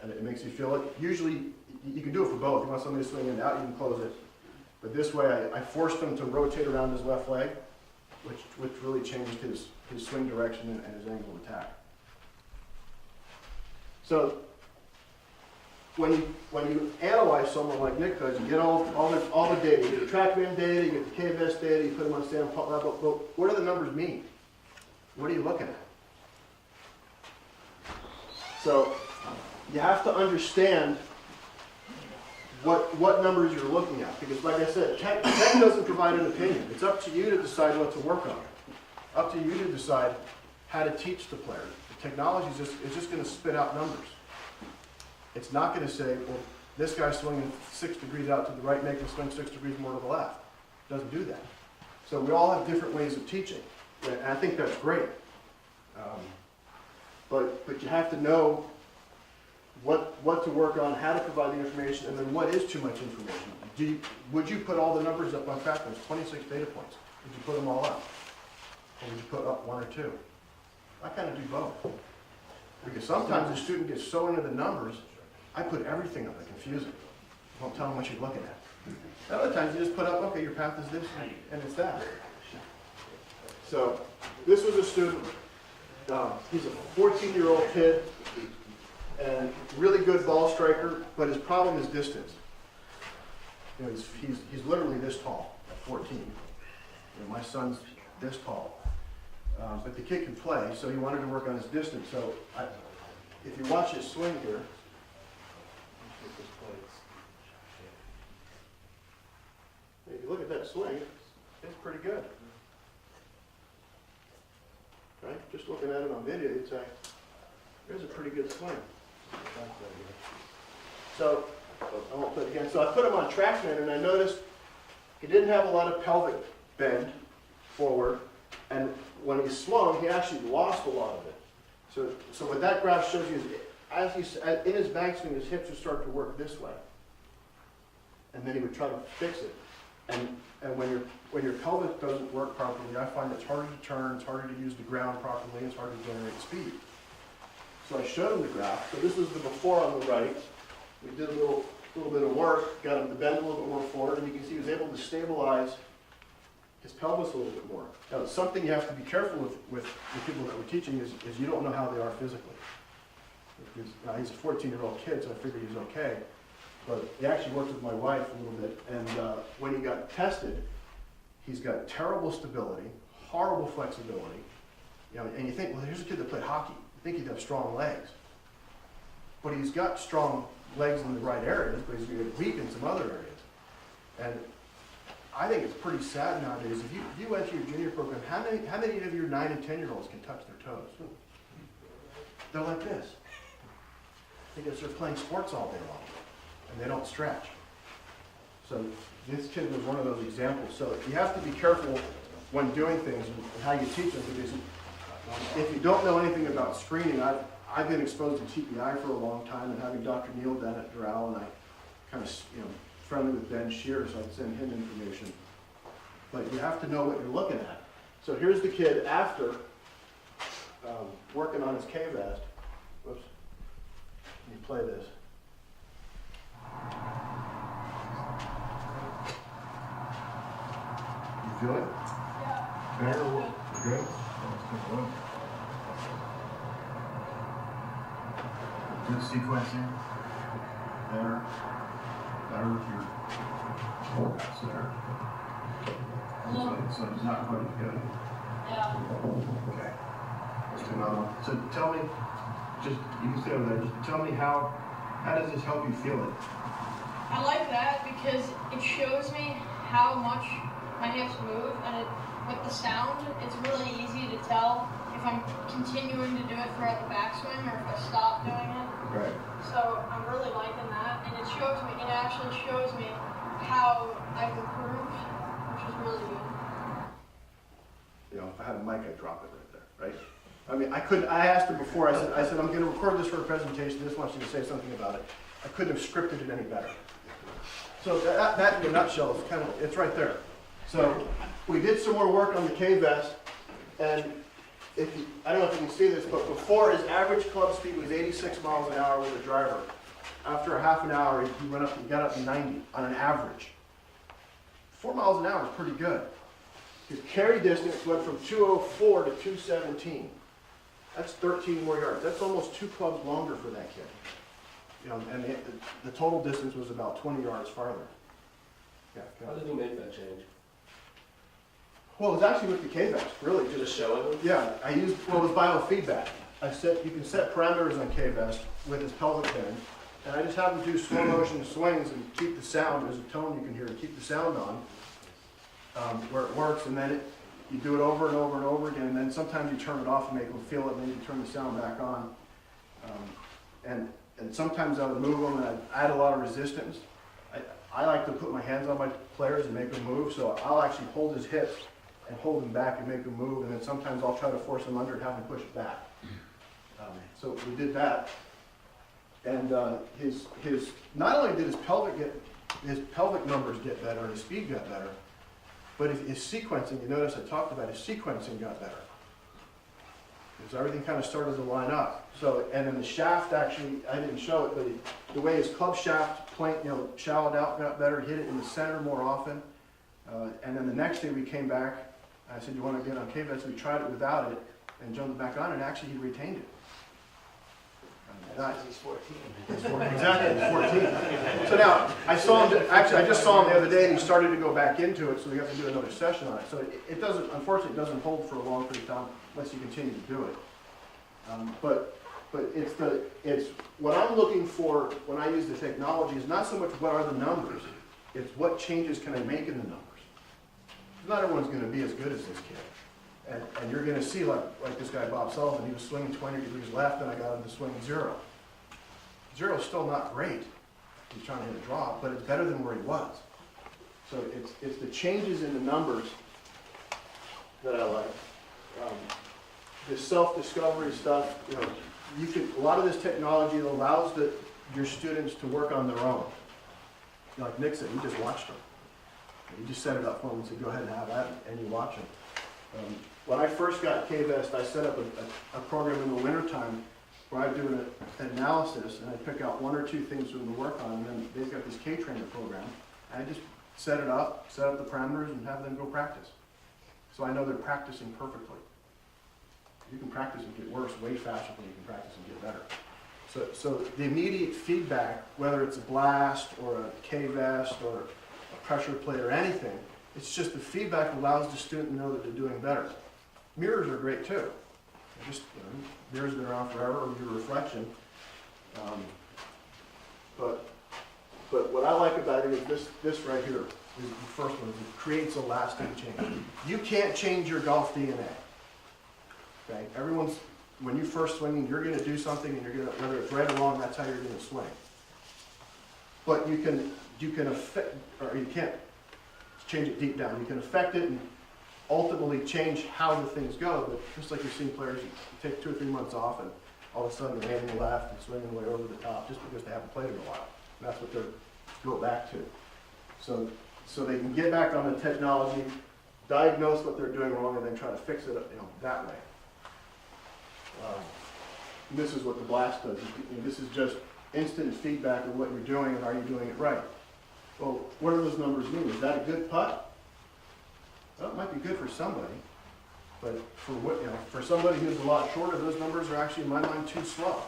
And it makes you feel it. Usually, you can do it for both. You want somebody to swing in and out, you can close it. But this way, I forced him to rotate around his left leg, which really changed his swing direction and his angle of attack. So when you analyze someone like Nick does, you get all the data. You get the TrackMan data, you get the KVS data, you put them on stand level. But what do the numbers mean? What are you looking at? So you have to understand what numbers you're looking at. Because like I said, tech doesn't provide an opinion. It's up to you to decide what to work on. Up to you to decide how to teach the player. The technology is just going to spit out numbers. It's not going to say, well, this guy's swinging 6 degrees out to the right, make him swing 6 degrees more to the left. It doesn't do that. So we all have different ways of teaching. And I think that's great. But you have to know what to work on, how to provide the information, and then what is too much information. Would you put all the numbers up on track? There's 26 data points. Would you put them all up? Or would you put up 1 or 2? I kind of do both. Because sometimes the student gets so into the numbers, I put everything up, I confuse it. Don't tell them what you're looking at. Other times you just put up, okay, your path is this, and it's that. So this was a student, he's a 14-year-old kid, and really good ball striker, but his problem is distance. You know, he's literally this tall at 14. You know, my son's this tall. But the kid can play, so he wanted to work on his distance. So if you watch his swing here, if you look at that swing, it's pretty good. Right? Just looking at it on video, you'd say, there's a pretty good swing. So, I won't put it again. So I put him on TrackMan, and I noticed he didn't have a lot of pelvic bend forward, and when he swung, he actually lost a lot of it. So what that graph shows you is, in his backswing, his hips would start to work this way, and then he would try to fix it. And when your pelvis doesn't work properly, I find it's harder to turn, it's harder to use the ground properly, it's harder to generate speed. So I showed him the graph. So this is the before on the right. We did a little bit of work, got him to bend a little bit more forward, and you can see he was able to stabilize his pelvis a little bit more. Now, something you have to be careful with the people that we're teaching is you don't know how they are physically. Now, he's a 14-year-old kid, so I figured he's okay. But he actually worked with my wife a little bit, and when he got tested, he's got terrible stability, horrible flexibility. You know, and you think, well, here's a kid that played hockey. You think he'd have strong legs. But he's got strong legs in the right areas, but he's weak in some other areas. And I think it's pretty sad nowadays. If you went to your junior program, how many of your 9 and 10-year-olds can touch their toes? They're like this. Because they're playing sports all day long, and they don't stretch. So this kid was one of those examples. So you have to be careful when doing things and how you teach them, because if you don't know anything about screening, I've been exposed to TPI for a long time, and having Dr. Neil down at Doral, and I kind of, friendly with Ben Shear, so I'd send him information. But you have to know what you're looking at. So here's the kid after working on his K-vest. Whoops. Let me play this. You feel it? Yeah. Better or worse? Good? Good sequencing. Better with your forecast there. So it's not quite as good. Yeah. Okay. Let's do another one. So tell me, you can stay over there, just tell me how does this help you feel it? I like that because it shows me how much my hips move, and with the sound, it's really easy to tell if I'm continuing to do it throughout the backswing or if I stop doing it. Right. So I'm really liking that, and it actually shows me how I've improved, which is really good. You know, if I had a mic, I'd drop it right there, right? I mean, I asked her before, I said, I'm gonna record this for a presentation, I just want you to say something about it. I couldn't have scripted it any better. So that in a nutshell is it's right there. So we did some more work on the K-Vest, and I don't know if you can see this, but before his average club speed was 86 miles an hour with a driver. After a half an hour, he got up to 90 on an average. 4 miles an hour is pretty good. His carry distance went from 204 to 217. That's 13 more yards. That's almost 2 clubs longer for that kid. You know, and the total distance was about 20 yards farther. Yeah. How did you make that change? Well, it was actually with the K-Vest, really. Just showing them? Yeah, I used, well, it was biofeedback. You can set parameters on K-Vest with his pelvic bend, and I just have him do slow motion swings and keep the sound, there's a tone you can hear, keep the sound on, where it works, and then you do it over and over and over again, and then sometimes you turn it off and make them feel it, and then you turn the sound back on. And sometimes I would move them and I'd add a lot of resistance. I like to put my hands on my players and make them move, so I'll actually hold his hips and hold him back and make him move, and then sometimes I'll try to force him under and have him push it back. So we did that, and not only did his pelvic numbers get better and his speed got better, but his sequencing, you notice I talked about his sequencing got better. Because everything kind of started to line up. So, and then the shaft actually, I didn't show it, but the way his club shaft plank, shallowed out got better, hit it in the center more often. And then the next day we came back, I said, you want to get on K-Vest? We tried it without it and jumped back on, and actually he retained it. He's 14. Exactly, he's 14. So now, I just saw him the other day and he started to go back into it, so we have to do another session on it. So it doesn't, unfortunately, it doesn't hold for a long period of time unless you continue to do it. But it's what I'm looking for when I use the technology is not so much what are the numbers, it's what changes can I make in the numbers. Not everyone's going to be as good as this kid. And you're going to see, like this guy, Bob Sullivan, he was swinging 20 degrees left, and I got him to swing 0. 0 is still not great. He's trying to hit a draw, but it's better than where he was. So it's the changes in the numbers that I like. The self-discovery stuff, a lot of this technology allows your students to work on their own. Like Nick said, he just watched them. You just set it up for them and said, go ahead and have that, and you watch them. When I first got K-Vest, I set up a program in the wintertime where I do an analysis, and I pick out 1 or 2 things for them to work on, and then they've got this K-Trainer program. And I just set it up, set up the parameters, and have them go practice. So I know they're practicing perfectly. You can practice and get worse way faster than you can practice and get better. So the immediate feedback, whether it's a blast or a K-Vest or a pressure plate or anything, it's just the feedback allows the student to know that they're doing better. Mirrors are great too. Mirrors have been around forever with your reflection. But what I like about it is this right here. Is the first one. It creates a lasting change. You can't change your golf DNA. Okay? When you're first swinging, you're going to do something, and whether it's right or wrong, that's how you're going to swing. But you can affect, or you can't change it deep down. You can affect it and ultimately change how the things go. But just like you've seen players, you take 2 or 3 months off, and all of a sudden they're aiming left and swinging way over the top just because they haven't played in a while. And that's what they're go back to. So they can get back on the technology, diagnose what they're doing wrong, and then try to fix it that way. And this is what the blast does. This is just instant feedback of what you're doing and are you doing it right. Well, what do those numbers mean? Is that a good putt? Well, it might be good for somebody, but for somebody who's a lot shorter, those numbers are actually, in my mind, too slow.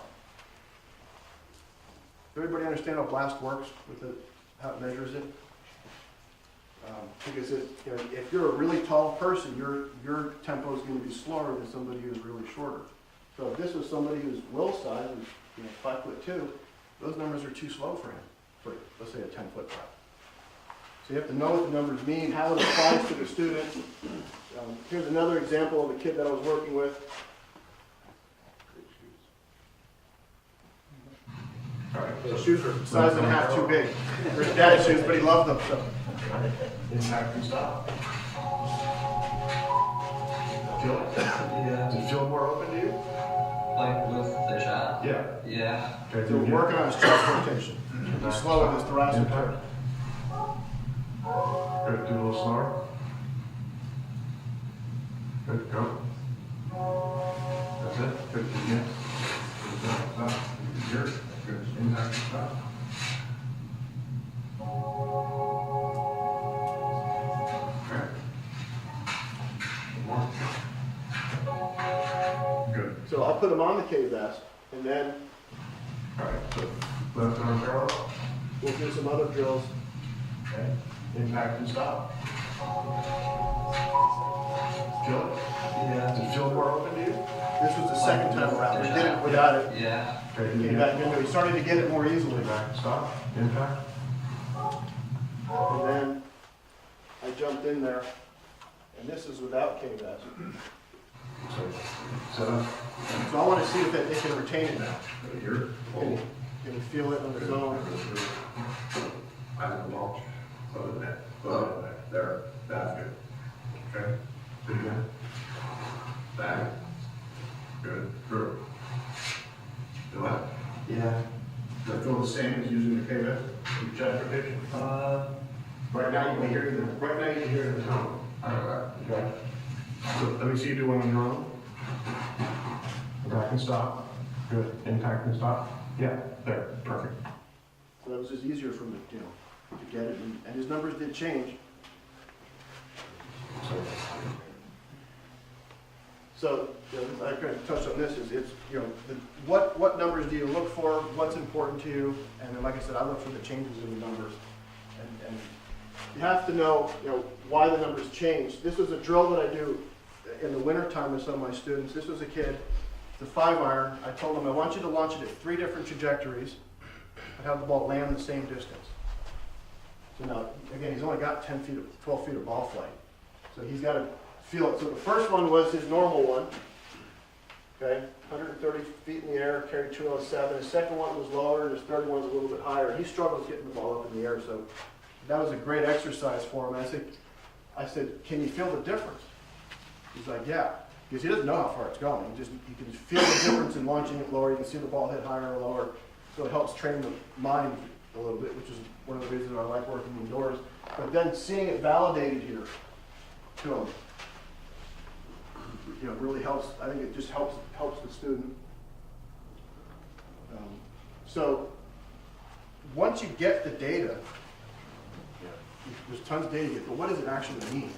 Does everybody understand how blast works with how it measures it? Because if you're a really tall person, your tempo is going to be slower than somebody who's really shorter. So if this was somebody who's Will's size, who's 5'2", those numbers are too slow for him. for, let's say, a 10-foot prep. So you have to know what the numbers mean, how it applies to the student. Here's another example of a kid that I was working with. The shoes are a size and a half too big. They're his dad's shoes, but he loved them. So. Impact and stop. Feel it? Yeah. Does it feel more open to you? Like with the shot? Yeah. Yeah. Okay, So we're working on his chest rotation. He's slow with his thoracic turn. Good, do a little slower. Good, go. That's it. Good, again. Good, stop. Good, good. Impact and stop. Okay. One more. Good. So I'll put him on the K-vest, and then All right, so left arm parallel. we'll do some other drills. Okay. Impact and stop. Feel it? Yeah. Does it feel more open to you? This was the second time around. We did it without it. Yeah. Okay, do it Came back again. into it. He started to get it more easily. Impact and stop. Impact. And then I jumped in there, and this is without K-vest. So, set up. So I want to see if it can retain it now. Here. Can he feel it on his own? I have the mulch. Load it. Load it. There. That's good. Okay. Do it again. Back. Good. Through. Do that. Yeah. Does that feel the same as using the K-vest? Chest rotation? Right now you can hear the, right now you can hear the tone. Okay. So let me see you do one on your own. Impact and stop. Good. Impact and stop. Yeah, there. Perfect. So that was just easier for him to, to get it, and his numbers did change. So, I kind of touched on this, is it's, what numbers do you look for, what's important to you, and then, like I said, I look for the changes in the numbers. And you have to know, why the numbers change. This was a drill that I do in the wintertime with some of my students. This was a kid, the 5-iron. I told him, I want you to launch it at 3 different trajectories and have the ball land the same distance. So now, again, he's only got 10 feet, 12 feet of ball flight. So he's got to feel it. So the first one was his normal one, okay, 130 feet in the air, carried 207. His second one was lower, and his third one was a little bit higher. He struggles getting the ball up in the air, so that was a great exercise for him. I said, can you feel the difference? He's like, yeah, because he doesn't know how far it's going. He can feel the difference in launching it lower. You can see the ball hit higher or lower. So it helps train the mind a little bit, which is one of the reasons I like working indoors. But then seeing it validated here to him, really helps. I think it just helps the student. So once you get the data, there's tons of data to get, but what does it actually mean?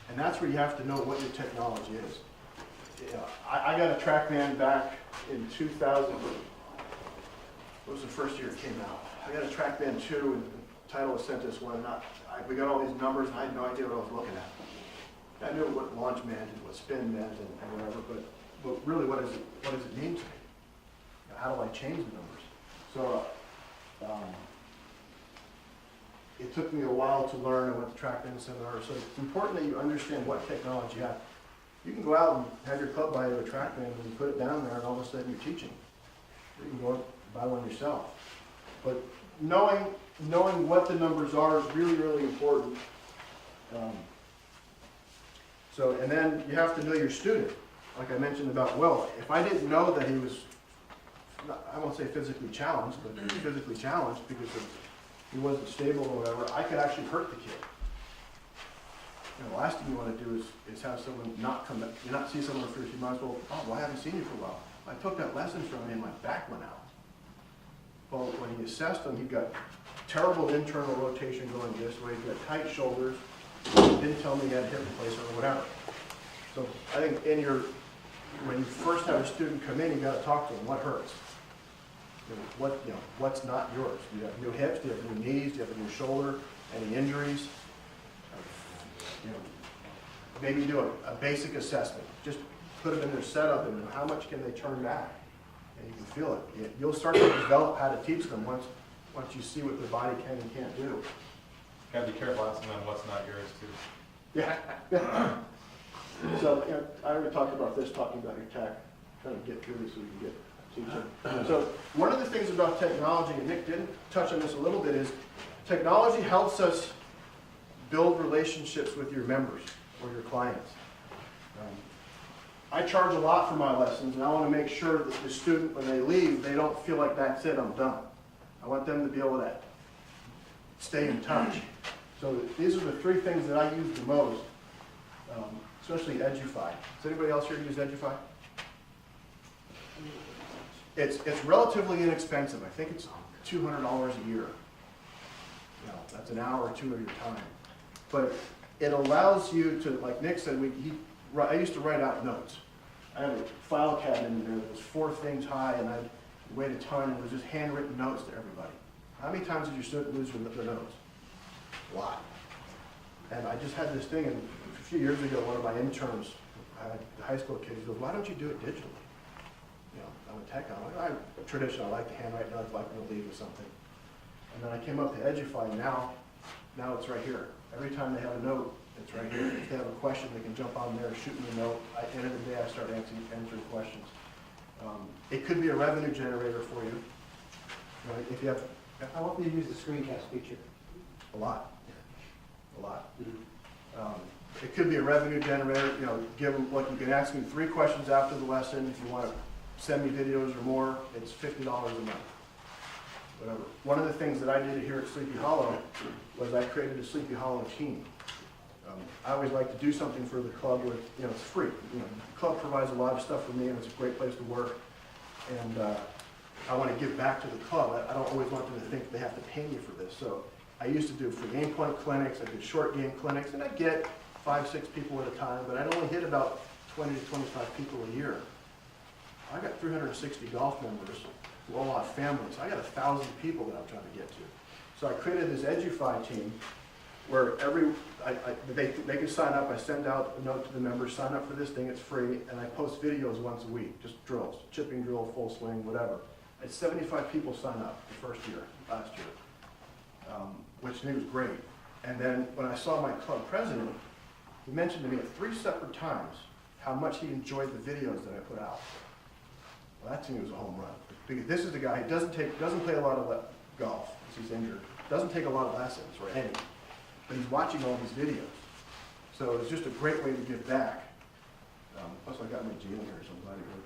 And that's where you have to know what your technology is. I got a TrackMan back in 2000. What was the first year it came out? I got a TrackMan 2, and the title was sent us one. We got all these numbers, and I had no idea what I was looking at. I knew what launch meant and what spin meant and whatever, but really, what does it mean to me? How do I change the numbers? So it took me a while to learn. I went to TrackMan seminar. So it's important that you understand what technology you have. You can go out and have your club buy you a TrackMan and you put it down there, and all of a sudden you're teaching. Or you can go buy one yourself. But knowing what the numbers are is really, really important. And then you have to know your student. Like I mentioned about Will, if I didn't know that he was, I won't say physically challenged, but physically challenged because he wasn't stable or whatever, I could actually hurt the kid. The last thing you want to do is have someone not come back. You not see someone for you might as well, I haven't seen you for a while. I took that lesson from him and my back went out. Well, when he assessed him, he got terrible internal rotation going this way, he got tight shoulders, didn't tell me he had hip replacement or whatever. So I think when you first have a student come in, you got to talk to them. What hurts? What's not yours? Do you have new hips? Do you have new knees? Do you have a new shoulder? Any injuries? Maybe do a basic assessment. Just put them in their setup and how much can they turn back? And you can feel it. You'll start to develop how to teach them once once you see what their body can and can't do. Gotta be careful asking them what's not yours too. Yeah. So, I already talked about this, talking about your tech, trying to get through this so we can get teaching. So, one of the things about technology, and Nick didn't touch on this a little bit, is technology helps us build relationships with your members or your clients. I charge a lot for my lessons, and I want to make sure that the student, when they leave, they don't feel like that's it, I'm done. I want them to be able to stay in touch. So these are the three things that I use the most, especially Edufy. Does anybody else here use Edufy? It's relatively inexpensive. I think it's $200 a year. That's an hour or two of your time. But it allows you to, like Nick said, I used to write out notes. I had a file cabinet in there that was 4 things high, and I'd weighed a ton, and it was just handwritten notes to everybody. How many times did your student lose their notes? A lot. And I just had this thing, and a few years ago, one of my interns, the high school kid, he goes, "Why don't you do it digitally?" I'm a tech, I'm like, traditional, I like to handwrite notes, like to leave or something. And then I came up to Edufy, now it's right here. Every time they have a note, it's right here. If they have a question, they can jump on there, shoot me a note. At the end of the day, I start answering questions. It could be a revenue generator for you. If you have, How often do you use the screencast feature? a lot. It could be a revenue generator. Give them, you can ask me 3 questions after the lesson. If you want to send me videos or more, it's $50 a month. Whatever. One of the things that I did here at Sleepy Hollow was I created a Sleepy Hollow team. I always like to do something for the club where it's free. The club provides a lot of stuff for me, and it's a great place to work. And I want to give back to the club. I don't always want them to think they have to pay me for this. So I used to do free game point clinics. I did short game clinics, and I'd get 5, 6 people at a time, but I'd only hit about 20 to 25 people a year. I got 360 golf members who all have families. I got 1,000 people that I'm trying to get to. So I created this Edufy team where they can sign up. I send out a note to the members, sign up for this thing, it's free, and I post videos once a week, just drills, chipping drill, full swing, whatever. I had 75 people sign up the last year, which to me was great. And then when I saw my club president, he mentioned to me at 3 separate times how much he enjoyed the videos that I put out. Well, that to me was a home run. Because this is the guy who doesn't play a lot of golf because he's injured, doesn't take a lot of lessons or any, but he's watching all these videos. So it's just a great way to give back. Plus I got my G in here, so I'm glad you heard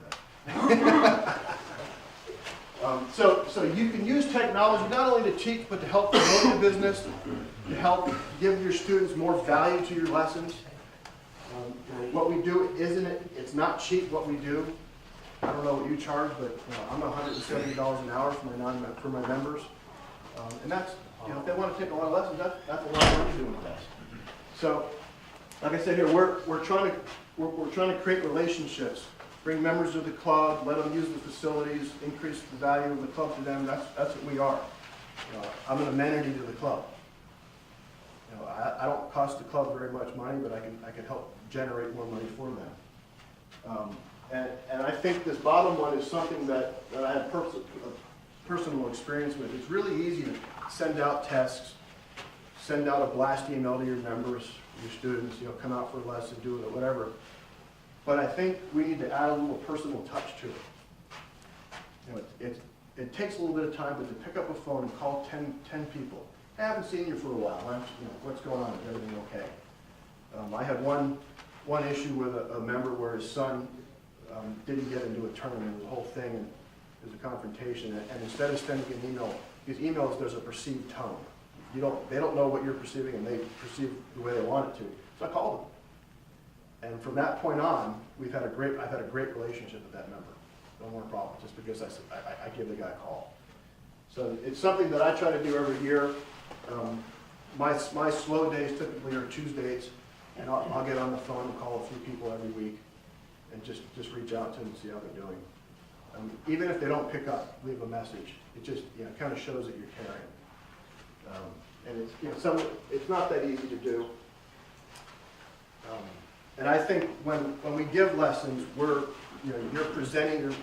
that. So you can use technology not only to teach, but to help promote the business, to help give your students more value to your lessons. What we do, it's not cheap what we do. I don't know what you charge, but I'm $170 an hour for my members. And that's, if they want to take a lot of lessons, that's a lot of money doing this. So, like I said here, we're trying to create relationships, bring members to the club, let them use the facilities, increase the value of the club to them. That's what we are. I'm an amenity to the club. I don't cost the club very much money, but I can help generate more money for them. And I think this bottom one is something that I have personal experience with. It's really easy to send out tests, send out a blast email to your members, your students, come out for a lesson, do it, or whatever. But I think we need to add a little personal touch to it. It takes a little bit of time, but to pick up a phone and call 10 people. I haven't seen you for a while. What's going on? Is everything okay? I had one issue with a member where his son didn't get into a tournament. It was a whole thing, and it was a confrontation. And instead of sending an email, because emails, there's a perceived tone. They don't know what you're perceiving, and they perceive the way they want it to. So I called him. And from that point on, I've had a great relationship with that member. No more problem, just because I give the guy a call. So it's something that I try to do every year. My slow days typically are Tuesdays, and I'll get on the phone and call a few people every week and just reach out to them and see how they're doing. Even if they don't pick up, leave a message. It just kind of shows that you're caring. And it's not that easy to do. And I think when we give lessons, you're presenting,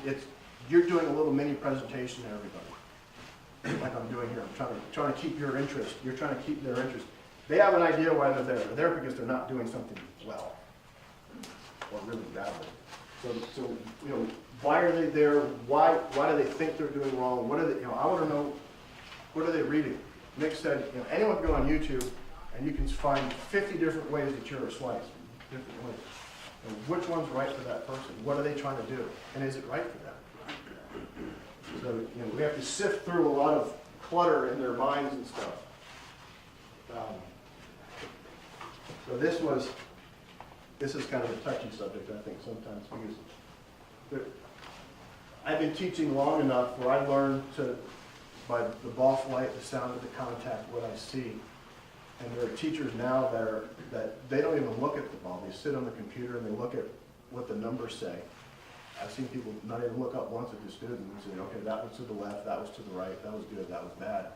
you're doing a little mini presentation to everybody. like I'm doing here. I'm trying to keep your interest. You're trying to keep their interest. They have an idea why they're there. They're there because they're not doing something well or really badly. So you know, why are they there? Why do they think they're doing wrong? What are they? You know, I want to know. What are they reading? Nick said, you know, anyone can go on YouTube and you can find 50 different ways to cure a slice. Different ways. You know, which one's right for that person? What are they trying to do? And is it right for them? So you know, we have to sift through a lot of clutter in their minds and stuff. So this is kind of a touchy subject, I think, sometimes, because I've been teaching long enough where I learned to, by the ball flight, the sound of the contact, what I see. And there are teachers now that they don't even look at the ball. They sit on the computer and they look at what the numbers say. I've seen people not even look up once at the student and say, okay, that was to the left, that was to the right, that was good, that was bad.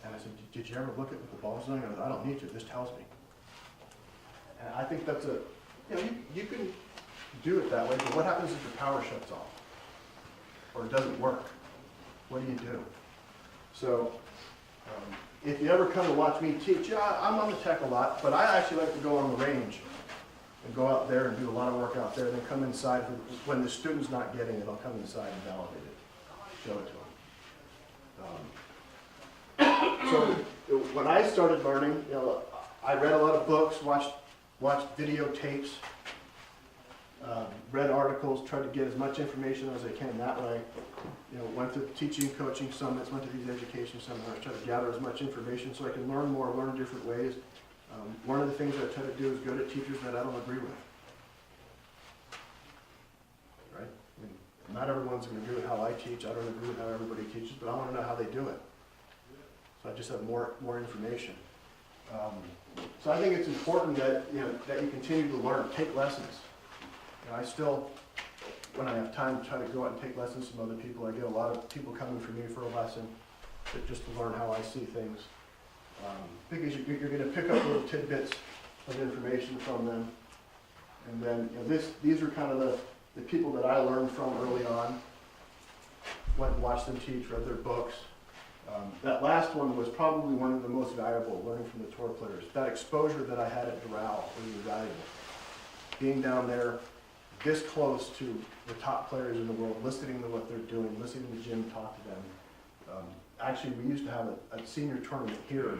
And I said, did you ever look at what the ball's doing? I don't need to, this tells me. And I think that's you know, you can do it that way, but what happens if the power shuts off? Or it doesn't work? What do you do? So, if you ever come to watch me teach, yeah, I'm on the tech a lot, but I actually like to go on the range and go out there and do a lot of work out there, and then come inside. When the student's not getting it, I'll come inside and validate it, show it to them. So when I started learning, you know, I read a lot of books, watched videotapes, read articles, tried to get as much information as I can that way. You know, went to teaching, coaching summits, went to these education seminars, tried to gather as much information so I can learn more, learn different ways. One of the things I try to do is go to teachers that I don't agree with. Right? I mean, not everyone's going to agree with how I teach. I don't agree with how everybody teaches, but I want to know how they do it. So I just have more information. So I think it's important that that you continue to learn, take lessons. You know, I still, when I have time, try to go out and take lessons from other people. I get a lot of people coming for me for a lesson, just to learn how I see things. Because you're going to pick up little tidbits of information from them. And then these are kind of the people that I learned from early on. Went and watched them teach, read their books. That last one was probably one of the most valuable, learning from the tour players. That exposure that I had at Doral was invaluable. Being down there, this close to the top players in the world, listening to what they're doing, listening to Jim talk to them. Actually, we used to have a senior tournament here,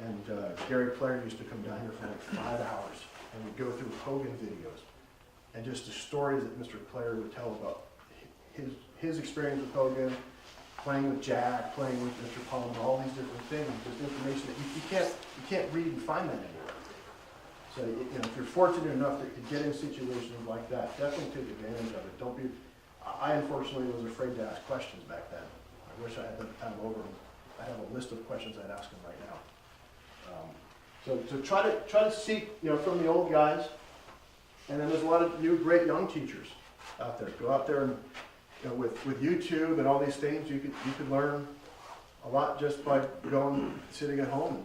and Gary Player used to come down here for like 5 hours, and we'd go through Hogan videos, and just the stories that Mr. Player would tell about his experience with Hogan, playing with Jack, playing with Mr. Palmer, all these different things, just information that you can't read and find that anywhere. So if you're fortunate enough to get in situations like that, definitely take advantage of it. Don't be. I unfortunately was afraid to ask questions back then. I wish I had the time over. I have a list of questions I'd ask them right now. So try to seek from the old guys, and then there's a lot of new great young teachers out there. Go out there and with YouTube and all these things, you could learn a lot just by sitting at home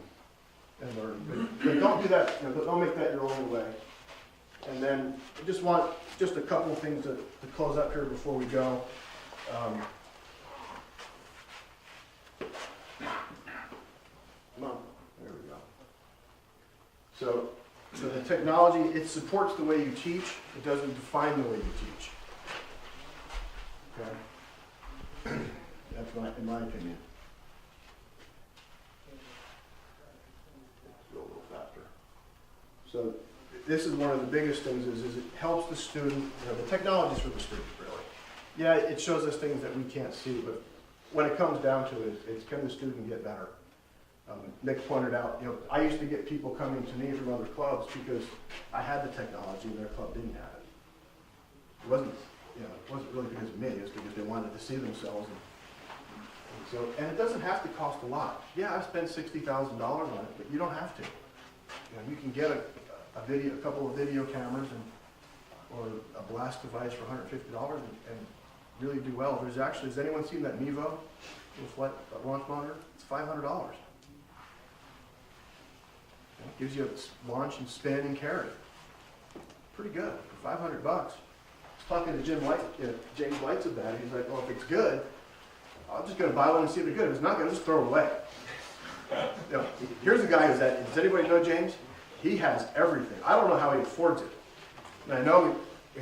and learn. But don't do that. Don't make that your only way. And then I just want a couple of things to close up here before we go. Come on, there we go. So the technology, it supports the way you teach. It doesn't define the way you teach. Okay? That's in my opinion. Let's go a little faster. So this is one of the biggest things is it helps the student, the technology is for the student really. Yeah, it shows us things that we can't see, but when it comes down to it, it's can the student get better? Nick pointed out, I used to get people coming to me from other clubs because I had the technology and their club didn't have it. It wasn't really because of me, it was because they wanted to see themselves. And it doesn't have to cost a lot. Yeah, I've spent $60,000 on it, but you don't have to. You can get a couple of video cameras or a blast device for $150 and really do well. Has anyone seen that Mevo, the launch monitor? It's $500. It gives you a launch and spin and carry. Pretty good for $500. I was talking to James Lights about it. He's like, well, if it's good, I'm just gonna buy one and see if it's good. If it's not good, I'll just throw it away. You know, here's a guy who's that, does anybody know James? He has everything. I don't know how he affords it. And I know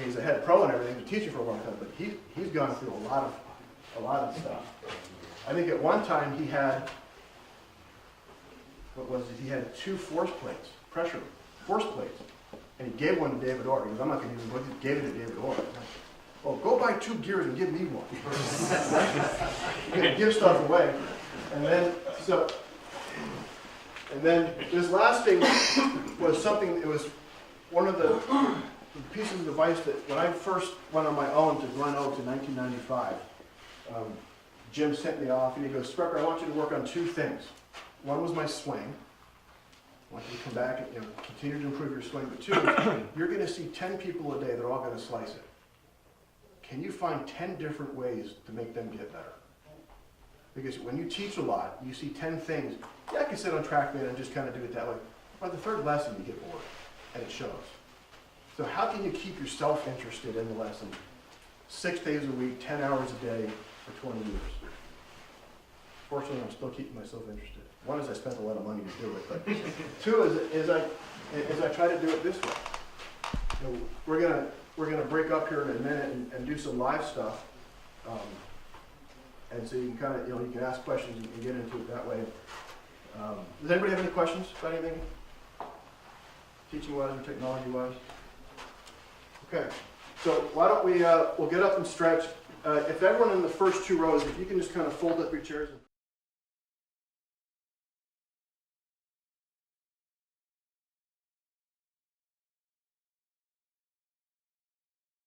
he's a head pro and everything, been teaching for a long time, but he's gone through a lot of stuff. I think at one time he had, what was it? He had 2 force plates, pressure force plates. And he gave one to David Orr. He goes, I'm not going to even look. He gave it to David Orr. Oh, go buy 2 gears and give me one. You give stuff away. And then this last thing was something, it was one of the pieces of advice that when I first went on my own to Glen Oaks in 1995, Jim sent me off and he goes, Spretcher, I want you to work on 2 things. One was my swing. I want you to come back and continue to improve your swing. But 2, you're going to see 10 people a day that are all going to slice it. Can you find 10 different ways to make them get better? Because when you teach a lot, you see 10 things. Yeah, I can sit on TrackMan and just kind of do it that way. By the 3rd lesson, you get bored, and it shows. So how can you keep yourself interested in the lesson 6 days a week, 10 hours a day for 20 years? Fortunately, I'm still keeping myself interested. 1 is I spent a lot of money to do it, but 2 is I try to do it this way. You know, we're gonna break up here in a minute and do some live stuff, and so you can kind of you can ask questions and get into it that way. Does anybody have any questions about anything, teaching wise or technology wise? Okay, so why don't we we'll get up and stretch. If everyone in the first 2 rows, if you can just kind of fold up your chairs. And